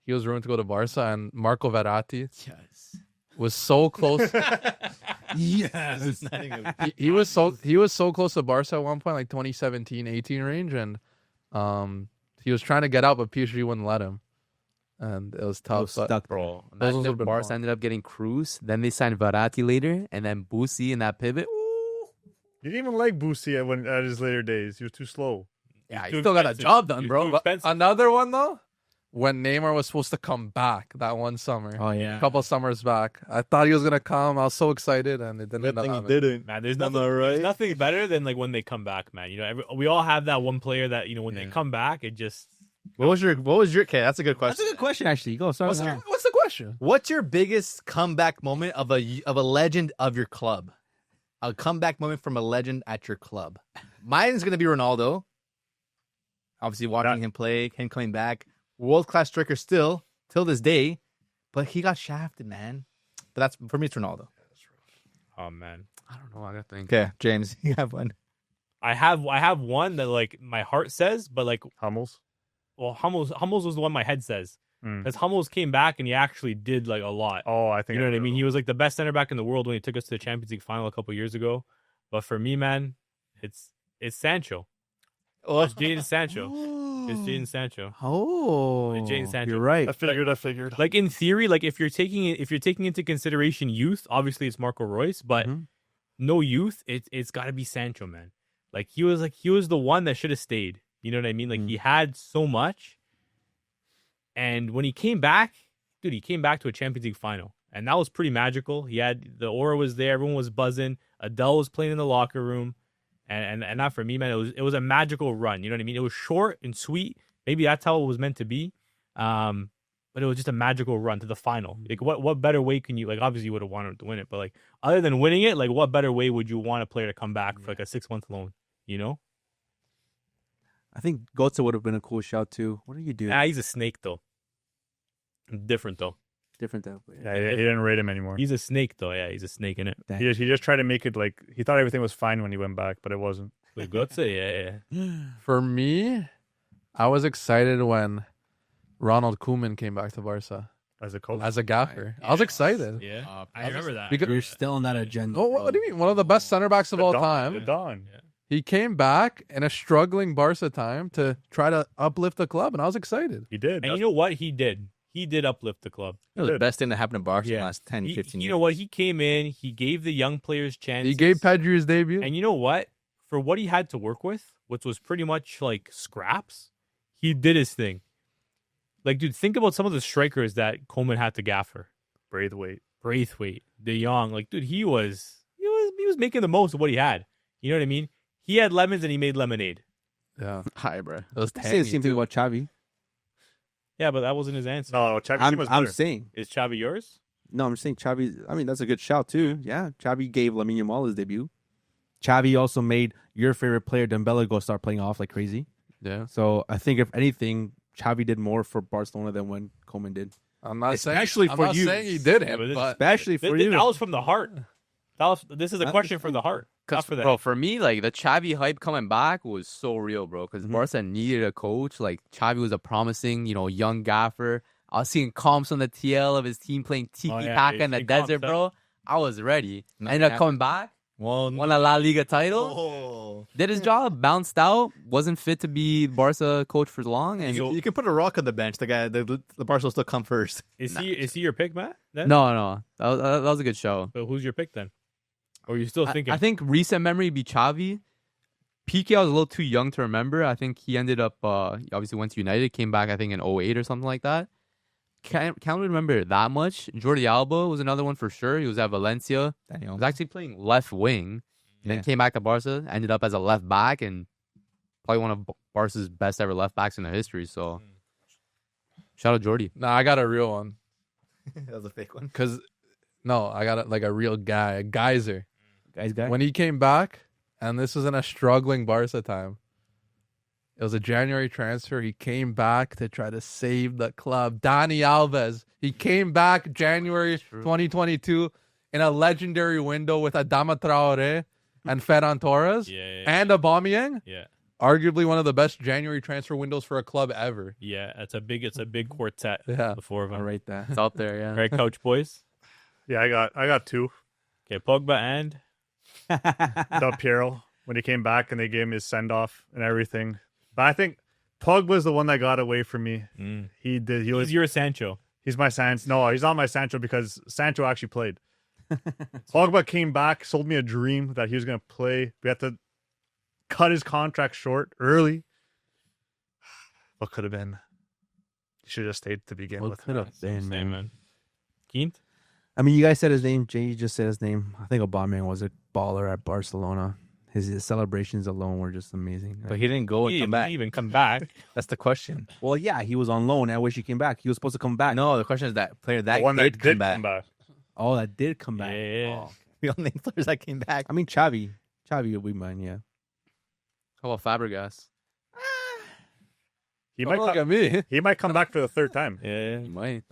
he was rumored to go to Barca. And Marco Verratti Yes. was so close. Yes. he was so close to Barca at one point, like 2017, 18 range, and he was trying to get out, but PSG wouldn't let him, and it was tough. but- Stuck. Bro, Those imagine would've if been Barca fun. ended up getting Cruz, then they signed Verratti later, and then Busi in that pivot. Ooh. you didn't even like Boosie at his later days. He was too slow. Yeah, he too still got the expensive. job done, He's bro. too But expensive. Another one though, when Neymar was supposed to come back that one summer, Oh yeah. a couple summers back, I thought he was gonna come. I was so excited, and it didn't. happen. didn't. Man, there's nothing better than like when they come back, man. You know, we all have that one player that when they come back, it just What was your okay? That's a good That's a question. good question, actually. Go. Sorry. What's the question? What's your biggest comeback moment of a legend of your club? A comeback moment from a legend at your club. Mine's gonna be Ronaldo. Obviously, watching him play, him coming back, world class striker still till this day, but he got shafted, man. But that's for me. It's Ronaldo. oh man. I don't know. I gotta think. Okay, James, you have one. I have one that like my heart says, but like Hummels. Hummels was the one my head says. Mm. Because Hummels came back and he actually did like a lot. Oh, I think You know what I mean? He was like the best center back in the world when he took us to the Champions League final a couple years ago. But for me, man, it's Sancho. It's Jadon Sancho. It's Jadon Sancho. Oh, Jadon Sancho. You're right. I figured. Like in theory, like if you're taking into consideration youth, obviously it's Marco Reus, but Mhm. no youth, it's got to be Sancho, man. Like he was the one that should have stayed. You know what I mean? Like he had so much, and when he came back, dude, he came back to a Champions League final, and that was pretty magical. He had the aura was there, everyone was buzzing. Adele was playing in the locker room, and that for me, man, it was a magical run. You know what I mean? It was short and sweet. Maybe that's how it was meant to be. But it was just a magical run to the final. Like, what better way can you, like, obviously you would have wanted to win it, but like, other than winning it, like, what better way would you want a player to come back for like a 6-month loan? You know? I think Götze would have been a cool shout too. What do you do? He's a snake though. Different though. Different type of player. Yeah, he didn't rate him anymore. He's a snake though. Yeah, he's a snake in it. He just tried to make it like he thought everything was fine when he went back, but it wasn't. With Götze, yeah. For me, I was excited when Ronald Koeman came back to Barca As a coach. as a gaffer. I was excited. Yeah. I remember that. Because You're still on that agenda. oh, what do you mean? One of the best center backs of all The time. Don. He came back in a struggling Barca time to try to uplift the club, and I was excited. He did. And you know what? He did. He did uplift the club. It was the best thing that happened to Barca in Yeah. the last 10, 15 years. You know what? He came in. He gave the young players chances. He gave Pedri his debut. And you know what? For what he had to work with, which was pretty much like scraps, he did his thing. Dude, think about some of the strikers that Coleman had to gaffer. Braithwaite, De Jong. Dude, he was making the most of what he had. You know what I mean? He had lemons and he made lemonade. Yeah, Hi, bro. it was I say the same thing too. about Xavi. Yeah, but that wasn't his answer. No, Xavi was I'm better. saying. Is Xavi yours? No, I'm saying Xavi. I mean, that's a good shout too. Yeah, Xavi gave Lamine Yamal his debut. Xavi also made your favorite player Dembele go start playing off like crazy. Yeah, So I think if anything, Xavi did more for Barcelona than when Koeman did. I'm not Especially saying, for I'm not you. saying he didn't, Yeah, but this- but Especially for you. That was from the heart. This is a question from the heart. Not for that. Bro, for me, like the Xavi hype coming back was so real, bro. Because Barca needed a coach. Like Xavi was a promising, young gaffer. I was seeing comps on the TL of his team playing tiki taka in the desert, bro. I was ready. Ended up coming back. Won a La Liga title. Did his job. Bounced out. Wasn't fit to be Barca coach for long. And You can put a rock on the bench. The Barca will still come first. Is he your pick, Matt? Then? no, that was a good show. But who's your pick then? Or are you still thinking? I think recent memory be Xavi. Piqué, I was a little too young to remember. I think he ended up, he obviously went to United, came back, I think, in 2008 or something like that. Can't really remember that much. Jordi Alba was another one for sure. He was at Valencia. He was actually playing left wing. And then came back to Barca, ended up as a left back, and probably one of Barca's best ever left backs in the history. So, shout out Jordi. nah, I got a real one. That was a fake one. No, I got like a real guy, a geyser. Guy. When he came back, and this was in a struggling Barca time, it was a January transfer. He came back to try to save the club. Dani Alves. He came back January 2022 in a legendary window with Adama Traore and Ferran Torres and Aubameyang. Yeah. Arguably one of the best January transfer windows for a club ever. Yeah, it's a big quartet. Yeah. The four of them. I'll rate that. It's out there, yeah. Right, Coach Boys. Yeah, I got two. Okay, Pogba and Del Piero when he came back and they gave him his send off and everything. But I think Pogba's the one that got away from me. He did. he's your Sancho. He's my Sancho. No, he's not my Sancho because Sancho actually played. Pogba came back, sold me a dream that he was going to play. We had to cut his contract short early. What could have been? He should have stayed to begin What with. could have been, Same, man. Keent? I mean, you guys said his name. Jay just said his name. I think Aubameyang was a baller at Barcelona. His celebrations alone were just amazing. But he didn't go and He come back. didn't even come back. That's the question. Well, yeah, he was on loan. I wish he came back. He was supposed to come back. No, the question is that player that The one that did come back. Oh, that did come back. Yeah. Oh. The only players that came back. I mean, Xavi will be mine. Yeah. How about Fabregas? He Don't might look come, at me. he might come back for the third time. Yeah. He might.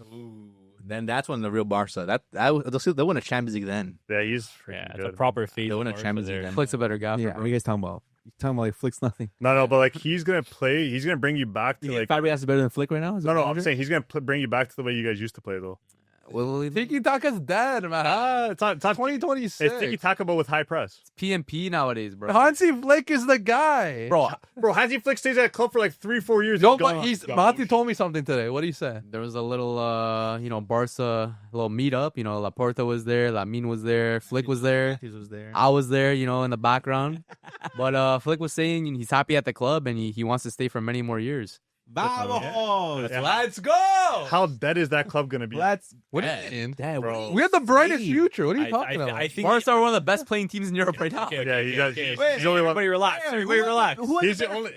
Then that's when the real Barca. They'll win a Champions League then. Yeah, he's freaking Yeah, it's good. a proper fade. They'll win a Barca Champions there. League then. Flick's a better guy. Yeah. What are you guys talking about? You talking about like Flick's nothing? No, but like he's gonna play. He's gonna bring you back to like. Fabregas is better than Flick right now. No, I'm saying he's gonna bring you back to the way you guys used to play though. Well, Tiki Taka's dead, man. It's not 2026. It's tiki taka but with high press. PMP nowadays, bro. Hansi Flick is the guy. Bro, Hansi Flick stays at a club for like 3-4 years. No, He's but gone. he's Mati told me something today. What did he say? There was a little, Barca little meetup. Laporta was there, Lamine was there, Flick was there, he was there. I was there, in the background. But Flick was saying he's happy at the club and he wants to stay for many more years. Vamos! Yeah. Let's go. How dead is that club gonna be? Let's. What do you mean? Dad, Bro. We have the brightest future. What are you talking about? I think Barca are one of the best playing teams in Europe right now. Yeah, he does. He's Wait, the only one. Everybody relax. Everybody relax.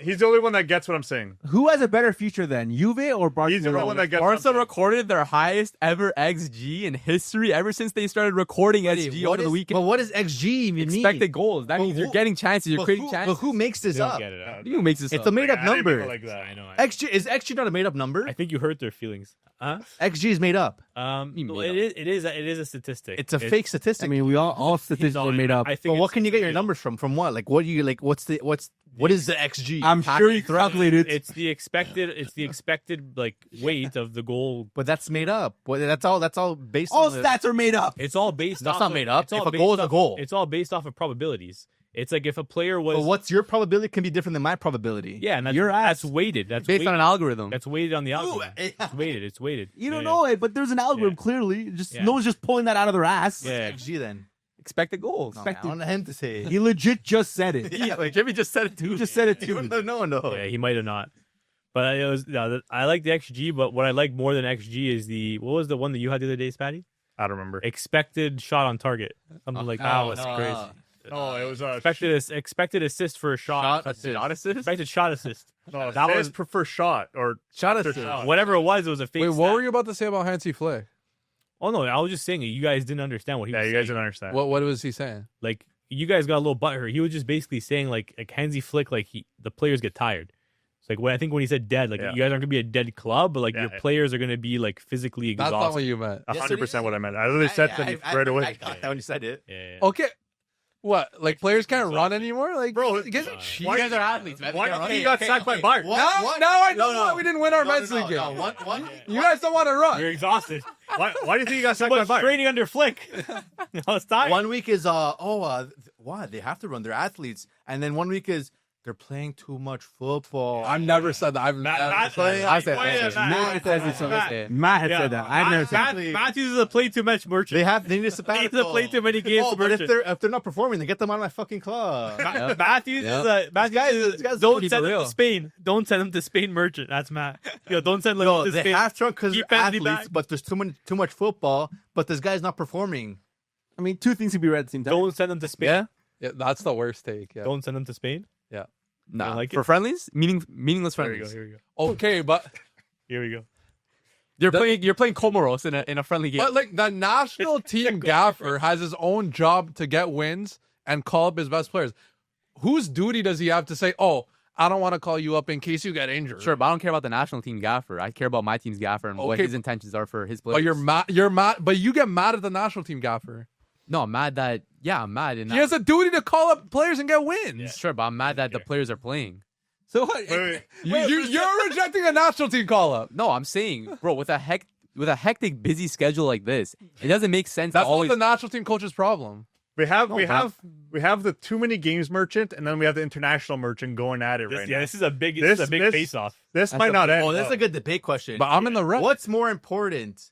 He's the only one that gets what I'm saying. Who has a better future then, Juve or Barcelona? He's the only one that gets. what I'm Barca saying. recorded their highest ever XG in history ever since they started recording XG over the weekend. But what does XG even mean? Expected goals. That means you're getting chances. You're creating chances. But who makes this They don't up? get it out. Who makes this It's up? a made up I didn't mean number. it like that. I know. XG is XG not a made up number? I think you hurt their feelings. Huh? XG is made up. It is a statistic. It's a fake statistic. I mean, we all statistics are made up. I think. but what can you get your numbers from? From what? Like, what do you like? What is the XG? I'm sure you calculated. It's the expected like weight of the goal. But that's made up. Well, that's all based. All on the- stats are made up. It's all based. That's off not of- made up. it's all If a based goal is a off- goal. It's all based off of probabilities. It's like if a player was. But what's your probability can be different than my probability. Yeah, and that's, Your ass. that's weighted. That's Based on weighted. an algorithm. That's weighted on the algorithm. yeah. It's weighted. It's weighted. You don't Yeah, know it, but there's an algorithm clearly. Just Yeah. no one's just pulling that out of their ass. Yeah. XG then. Expected goals. No, man, I want him to say. He legit just said it. Yeah, like, Jimmy just said it too. You just said it too. no, Yeah, he might have not. But it was. No, I like the XG, but what I like more than XG is what was the one that you had the other day, Spatty? I don't remember. Expected shot on target. Something like that was crazy. No, it was Expected assist for a shot. Shot assist? Expected shot assist. no. That That was- was prefer shot or Shot after assist. shot. Whatever it was a fake. Wait, what stat. were you about to say about Hansi Flick? Oh no, I was just saying it. You guys didn't understand what he Yeah, was you saying. guys didn't understand. What was he saying? Like you guys got a little butthurt. He was just basically saying like Hansi Flick, like the players get tired. Like when I think when he said dead, like you guys aren't gonna be a dead club, but like your players are gonna be like physically That's exhausted. not what you meant. 100% what I meant. I literally said that right away. I got that when you said it. Yeah. Okay. What? Like players can't run anymore? Like, Bro, you guys You guys are athletes, man. Why do you think he got sacked by Bayern? now I know why we didn't win our men's league game. You guys don't want to run. You're exhausted. Why do you think he got sacked But by Bayern? training under Flick. No, it's time. 1 week is why they have to run. They're athletes, and then 1 week is they're playing too much football. I've never said that. Matt Matt had said that. I've never said that. Matthews is a play too much merchant. They need to He sabbatical. needs to play too many games. Oh, to but merchant. if they're not performing, then get them out of my fucking club. Matthews is a this guy's don't keep send it him real. to Spain. Don't send him to Spain merchant. That's Matt. Yo, don't send him No, to they Spain. have to because Keep they're Anthony athletes, back. but there's too much football. But this guy's not performing. I mean, two things could be read at the same time. Don't send him to Spain. Yeah, that's the worst take. Yeah. Don't send him to Spain. Nah, like for friendlies, meaningless Here we friendlies. go. Here we go. Okay, but Here we go. You're playing Comoros in a friendly game. but like the national team gaffer has his own job to get wins and call up his best players. Whose duty does he have to say, "Oh, I don't want to call you up in case you get injured"? Sure, but I don't care about the national team gaffer. I care about my team's gaffer and what Okay, his intentions are for his players. But you're mad. But you get mad at the national team gaffer. No, I'm mad that I'm mad. He has a duty to call up players and get wins. Sure, but I'm mad that the players are playing. So what? Wait. You're rejecting a national team call up. No, I'm saying, bro, with a hectic, busy schedule like this, it doesn't make sense That's to always. not the national team coach's problem. We have the too many games merchant, and then we have the international merchant going at it right now. This is a big This- this- face off. This might not end. Oh, that's a good debate question. But I'm in the red. What's more important,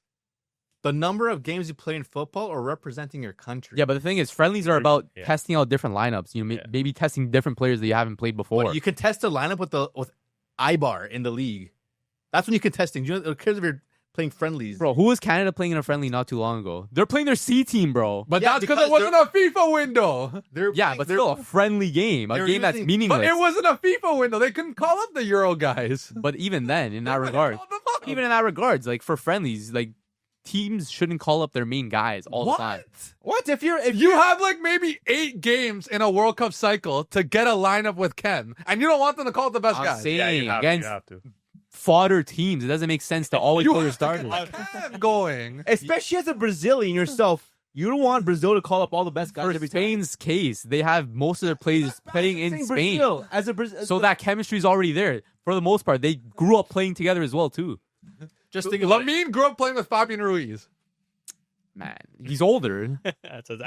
the number of games you play in football or representing your country? Yeah, but the thing is, friendlies are about Yeah. testing out different lineups. You know, maybe testing different players that you haven't played before. What, you can test a lineup with Ibar in the league. That's when you can testing. You know, who cares if you're playing friendlies? Bro, who was Canada playing in a friendly not too long ago? They're playing their C team, bro. But Yeah, that's because because it wasn't a FIFA window. They're Yeah, playing- but they're- still a friendly game, a they're game that's using- meaningless. But it wasn't a FIFA window. They couldn't call up the Euro guys. But even then, in that regard, even in that regards, like for friendlies, like teams shouldn't call up their main guys all the time. What if You have like maybe 8 games in a World Cup cycle to get a lineup with Ken, and you don't want them to call up the best I'm guys. saying you have against to. fodder teams, it doesn't make sense to always You play your have starters. Ken going. especially as a Brazilian yourself, you don't want Brazil to call up all the best guys For every time. Spain's case, they have most of their players playing in Saying Spain, Brazil, as a Brazil, so that chemistry is already there. For the most part, they grew up playing together as well too. Just think about it. Lamine grew up playing with Fabian Ruiz. Man, he's older.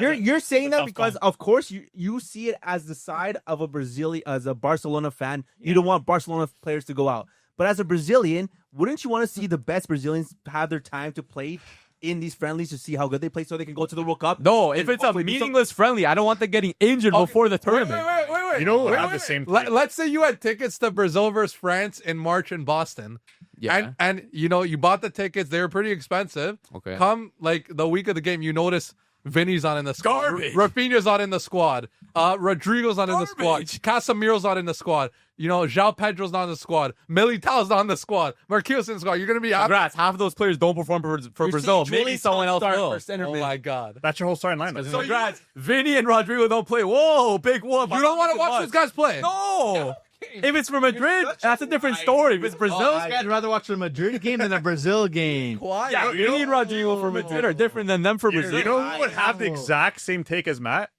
You're saying that tough because call. of course you see it as the side of a Brazilian, as a Barcelona fan. You don't want Barcelona players to go out, but as a Brazilian, wouldn't you want to see the best Brazilians have their time to play in these friendlies to see how good they play so they can go to the World Cup? No, if And it's a hopefully do something? meaningless friendly, I don't want them getting injured before the tournament. Wait. You know what? Wait, I have wait, the same wait. thing. Let's say you had tickets to Brazil versus France in March in Boston. Yeah. And you know, you bought the tickets, they were pretty expensive. Okay. Come like the week of the game, you notice Vinny's not in the squad. Garbage. Rafinha's not in the squad. Rodrigo's not in the squad. Casemiro's not in the squad. You know, João Pedro's not in the squad. Militao's not in the squad. Marquinhos in the squad. You're gonna be happy. Congrats. Half of those players don't perform for Brazil. Maybe someone else will. Oh my god. That's your whole starting lineup. So congrats. Vinny and Rodrigo don't play. Whoa, big one. You don't want to watch those guys play. No. If it's for Madrid, that's a different story. If it's Brazil, I'd rather watch a Madrid game than a Brazil game. yeah, Vinny and Rodrigo for Madrid are different than them for Brazil. You know who would have the exact same take as Matt?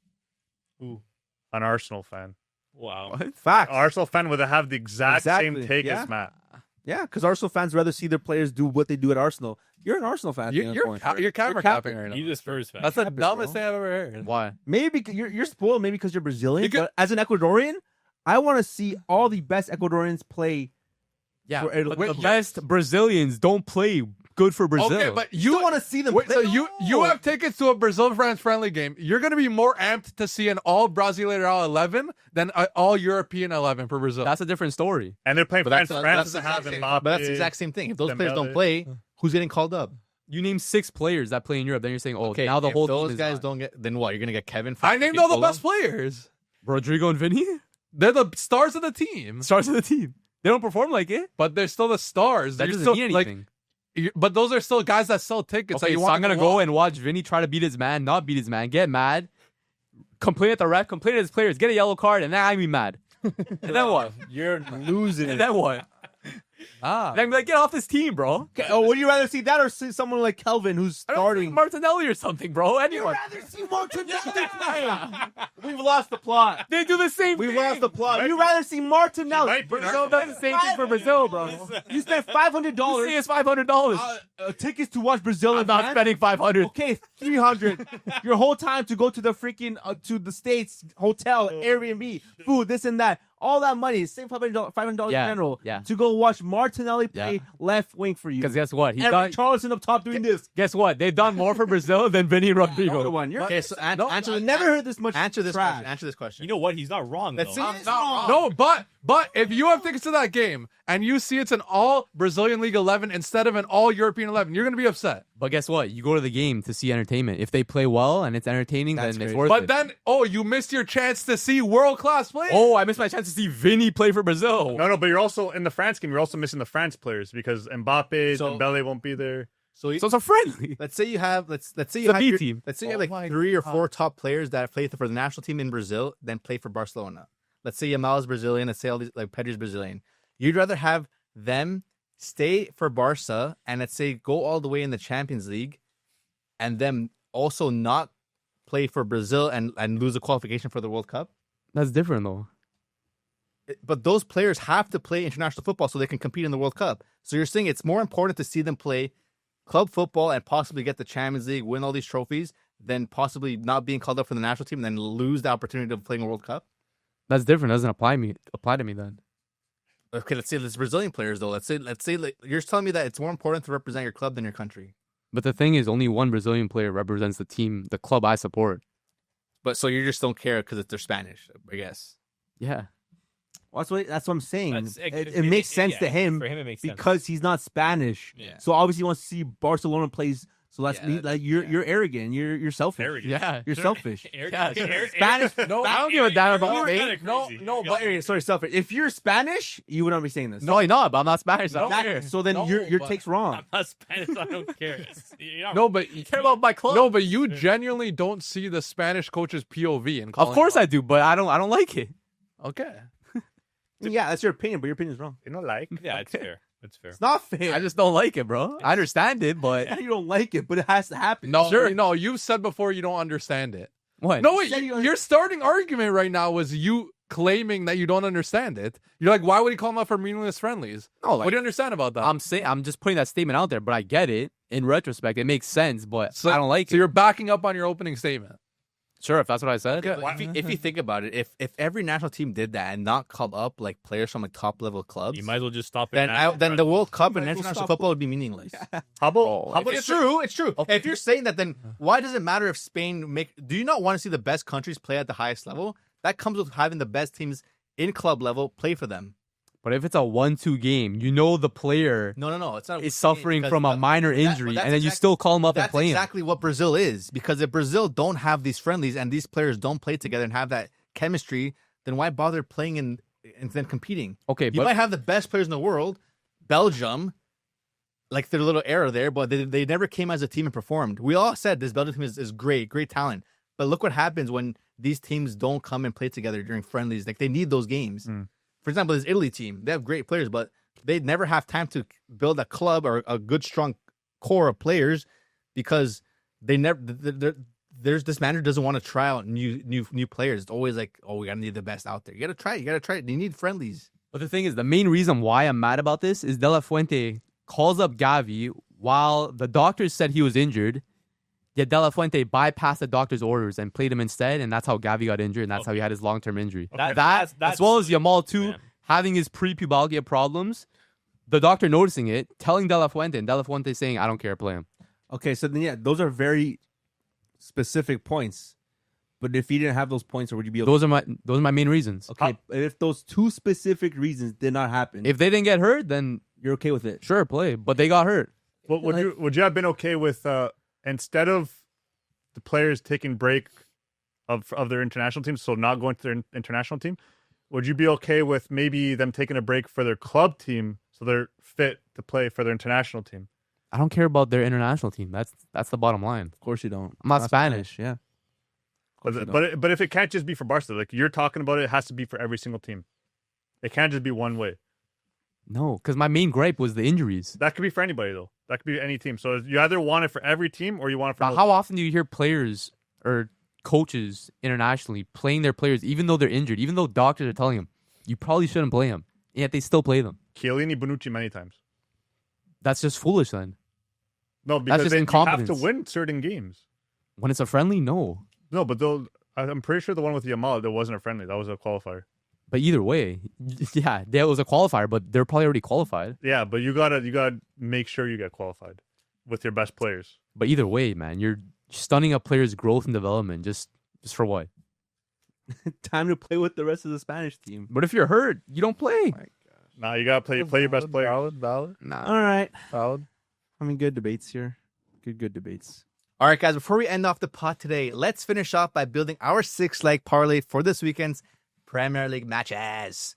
Who? An Arsenal fan. Wow. Facts. Arsenal fan would have the exact Exactly, same take yeah. as Matt. Yeah, because Arsenal fans rather see their players do what they do at Arsenal. You're an Arsenal fan. You're camera capping right now. He's a Spurs fan. That's the Capping, dumbest bro. thing I've ever heard. Why? Maybe you're spoiled. Maybe because you're Brazilian. You could- But as an Ecuadorian, I want to see all the best Ecuadorians play. Yeah, For- but wait, the best Brazilians don't play good for Brazil. Okay, but You you want to see them. wait. play? So you have tickets to a Brazil-France friendly game. You're going to be more amped to see an all Brasileirão 11 than an all European 11 for Brazil. that's a different story. And they're playing But France. that's France the doesn't have exact same- Mbappe. but that's the exact same thing. If those players don't Dembele. play, who's getting called up? You name 6 players that play in Europe, then you're saying, oh, Okay, now the if whole those team is guys on. don't get, then what? You're gonna get Kevin. I named all the best players. Rodrigo and Vinny, They're the stars of the team, stars of the team. They don't perform like it. but they're still the stars. That You're doesn't still, mean like, anything. but those are still guys that sell tickets. Okay, that you so want I'm gonna to go watch. and watch Vinny try to beat his man, not beat his man, get mad, complain at the ref, complain at his players, get a yellow card, and then I'm be mad. And then what? You're losing And it. then what? Ah. Then I'm like, get off this team, bro. Okay, oh, would you rather see that or see someone like Kelvin who's I don't think starting? Martinelli or something, bro. Anyone. rather see Martinelli. We've lost the plot. They do the same We've thing. lost the plot. You'd rather see Martinelli. Might be Brazil does the same thing for Brazil, bro. You spent $500 You say it's $500. tickets to watch Brazil. I'm not spending 500. Okay, 300. Your whole time to go to the freaking to the States hotel, Airbnb, food, this and that. All that money, same $500 Yeah, in general, yeah. to go watch Martinelli play Yeah. left wing for you. Because guess what? He's Eric done. Charleston up top doing this. Guess what? They've done more for Brazil than Vinny Another Rodrigo. one. You're Okay, so answer never heard this much. Answer this trash. question. Answer this question. You know what? He's not wrong. Let's though. see. No, but if you have tickets to that game and you see it's an all Brazilian League 11 instead of an all European 11, you're gonna be upset. But guess what? You go to the game to see entertainment. If they play well and it's entertaining, That's then it's great. worth But it. then, you missed your chance to see world class play. Oh, I missed my chance to see Vinny play for Brazil. No, but you're also in the France game. You're also missing the France players because Mbappe, So- Dembele won't be there. So, So it's a friendly. let's say you have let's say It's you a have B your- team. Let's say you have Oh like my 3 or 4 top players that play for the national team in Brazil, then play for Barcelona. Let's say Yamal is Brazilian. Let's say all these, like Pedri's Brazilian. You'd rather have them stay for Barca and let's say go all the way in the Champions League, and then also not play for Brazil and lose a qualification for the World Cup. That's different though. But those players have to play international football so they can compete in the World Cup. So you're saying it's more important to see them play club football and possibly get the Champions League, win all these trophies, than possibly not being called up for the national team and then lose the opportunity of playing a World Cup? That's different. Doesn't apply to me then. Okay, let's say there's Brazilian players though. Let's say like, you're telling me that it's more important to represent your club than your country. But the thing is, only one Brazilian player represents the team, the club I support. But so you just don't care because they're Spanish, I guess. Yeah. Well, that's what I'm saying. That's- It makes sense to him For him, it makes sense. because he's not Spanish. Yeah. So obviously he wants to see Barcelona plays. So that's Yeah, like you're arrogant. You're selfish. Arrogant. Yeah. You're selfish. Spanish. No, I don't give a damn about me. No, but sorry, selfish. If you're Spanish, you would not be saying this. No, I'm not. But I'm not Spanish. I don't Exactly. care. So then No, your but- take's wrong. I'm not Spanish. I don't care. No, but I care about my club. no, but you genuinely don't see the Spanish coach's POV. And Of course I do, but I don't like it. Okay. Yeah, that's your opinion, but your opinion's wrong. You know, like Yeah, it's fair. That's fair. It's not fair. I just don't like it, bro. I understand it, but you don't like it, but it has to happen. No, Sure. no, you said before you don't understand it. what? No, wait, said you- your starting argument right now was you claiming that you don't understand it. You're like, why would he call him up for meaningless friendlies? No, What do you understand about that? I'm just putting that statement out there, but I get it. In retrospect, it makes sense, but I don't like so it. you're backing up on your opening statement. Sure, if that's what I said. Okay. But if you think about it, if every national team did that and not called up like players from like top level clubs, You might as well just stop it. then the World Cup and might as well international stop- football would be meaningless. how about It's true. It's true. If you're saying that, then why does it matter if Spain make? Do you not want to see the best countries play at the highest level? That comes with having the best teams in club level play for them. But if it's a 1-2 game, you know the player No. It's not. is suffering because from a minor injury, and then you still call him up and That's play him. exactly what Brazil is. Because if Brazil don't have these friendlies and these players don't play together and have that chemistry, then why bother playing and then competing? Okay, You but might have the best players in the world, Belgium, like their little error there, but they never came as a team and performed. We all said this Belgium team is great talent. But look what happens when these teams don't come and play together during friendlies. Like they need those games. For example, this Italy team, they have great players, but they never have time to build a club or a good, strong core of players because they never. There's this manager doesn't want to try out new players. It's always like, oh, we gotta need the best out there. You gotta try it. You need friendlies. But the thing is, the main reason why I'm mad about this is De La Fuente calls up Gavi while the doctors said he was injured. Yet De La Fuente bypassed the doctor's orders and played him instead, and that's how Gavi got injured, and that's how he had his long-term injury. That's As well as Yamal too, man. having his pre-pubalgia problems, the doctor noticing it, telling De La Fuente, and De La Fuente saying, "I don't care, play him." Okay, so then those are very specific points. But if you didn't have those points, or would you be okay? Those are my main reasons. Okay, if those two specific reasons did not happen, If they didn't get hurt, then you're okay with it. sure, play. But they got hurt. would you have been okay with instead of the players taking break of their international teams, so not going to their international team, would you be okay with maybe them taking a break for their club team so they're fit to play for their international team? I don't care about their international team. That's the bottom line. Of course you don't. I'm not Spanish. Yeah. But if it can't just be for Barca, like you're talking about, it has to be for every single team. It can't just be one way. No, because my main gripe was the injuries. That could be for anybody though. That could be any team. So you either want it for every team or you want it for. Now, how often do you hear players or coaches internationally playing their players even though they're injured, even though doctors are telling them you probably shouldn't play them, yet they still play them? Chiellini, Bonucci many times. That's just foolish then. No, because just they have incompetence. to win certain games. When it's a friendly, no. No, but I'm pretty sure the one with Yamal, that wasn't a friendly. That was a qualifier. But either way, yeah, that was a qualifier, but they're probably already qualified. Yeah, but you gotta make sure you get qualified with your best players. But either way, man, you're stunning a player's growth and development just for what? Time to play with the rest of the Spanish team. But if you're hurt, you don't play. Nah, you gotta play your best player. Valid. Nah. All right. Valid. I mean, good debates here. Good debates. All right, guys, before we end off the pot today, let's finish off by building our 6-leg parlay for this weekend's Premier League matches.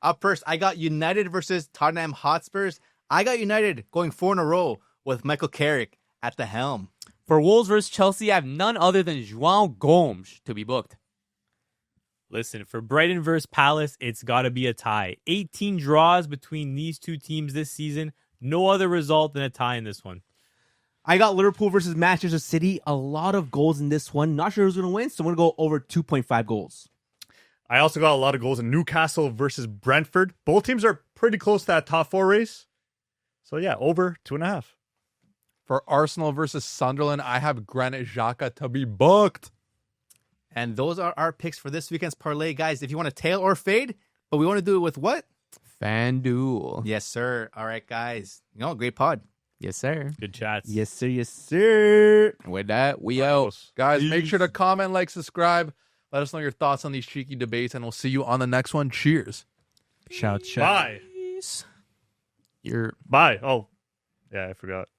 Up first, I got United versus Tottenham Hotspurs. I got United going 4 in a row with Michael Carrick at the helm. For Wolves versus Chelsea, I have none other than João Gomes to be booked. Listen, for Brighton versus Palace, it's got to be a tie. 18 draws between these two teams this season. No other result than a tie in this one. I got Liverpool versus Manchester City. A lot of goals in this one. Not sure who's going to win, so I'm going to go over 2.5 goals. I also got a lot of goals in Newcastle versus Brentford. Both teams are pretty close to that top 4 race. So yeah, over 2.5. For Arsenal versus Sunderland, I have Granit Xhaka to be booked. And those are our picks for this weekend's parlay, guys. If you want to tail or fade, but we want to do it with what? FanDuel. Yes, sir. All right, guys. Great pod. Yes, sir. Good chats. Yes, sir. Yes, sir. With that, we out. Guys, make sure to comment, like, subscribe. Let us know your thoughts on these cheeky debates, and we'll see you on the next one. Cheers. Shout. Bye. You're Bye. Oh, yeah, I forgot.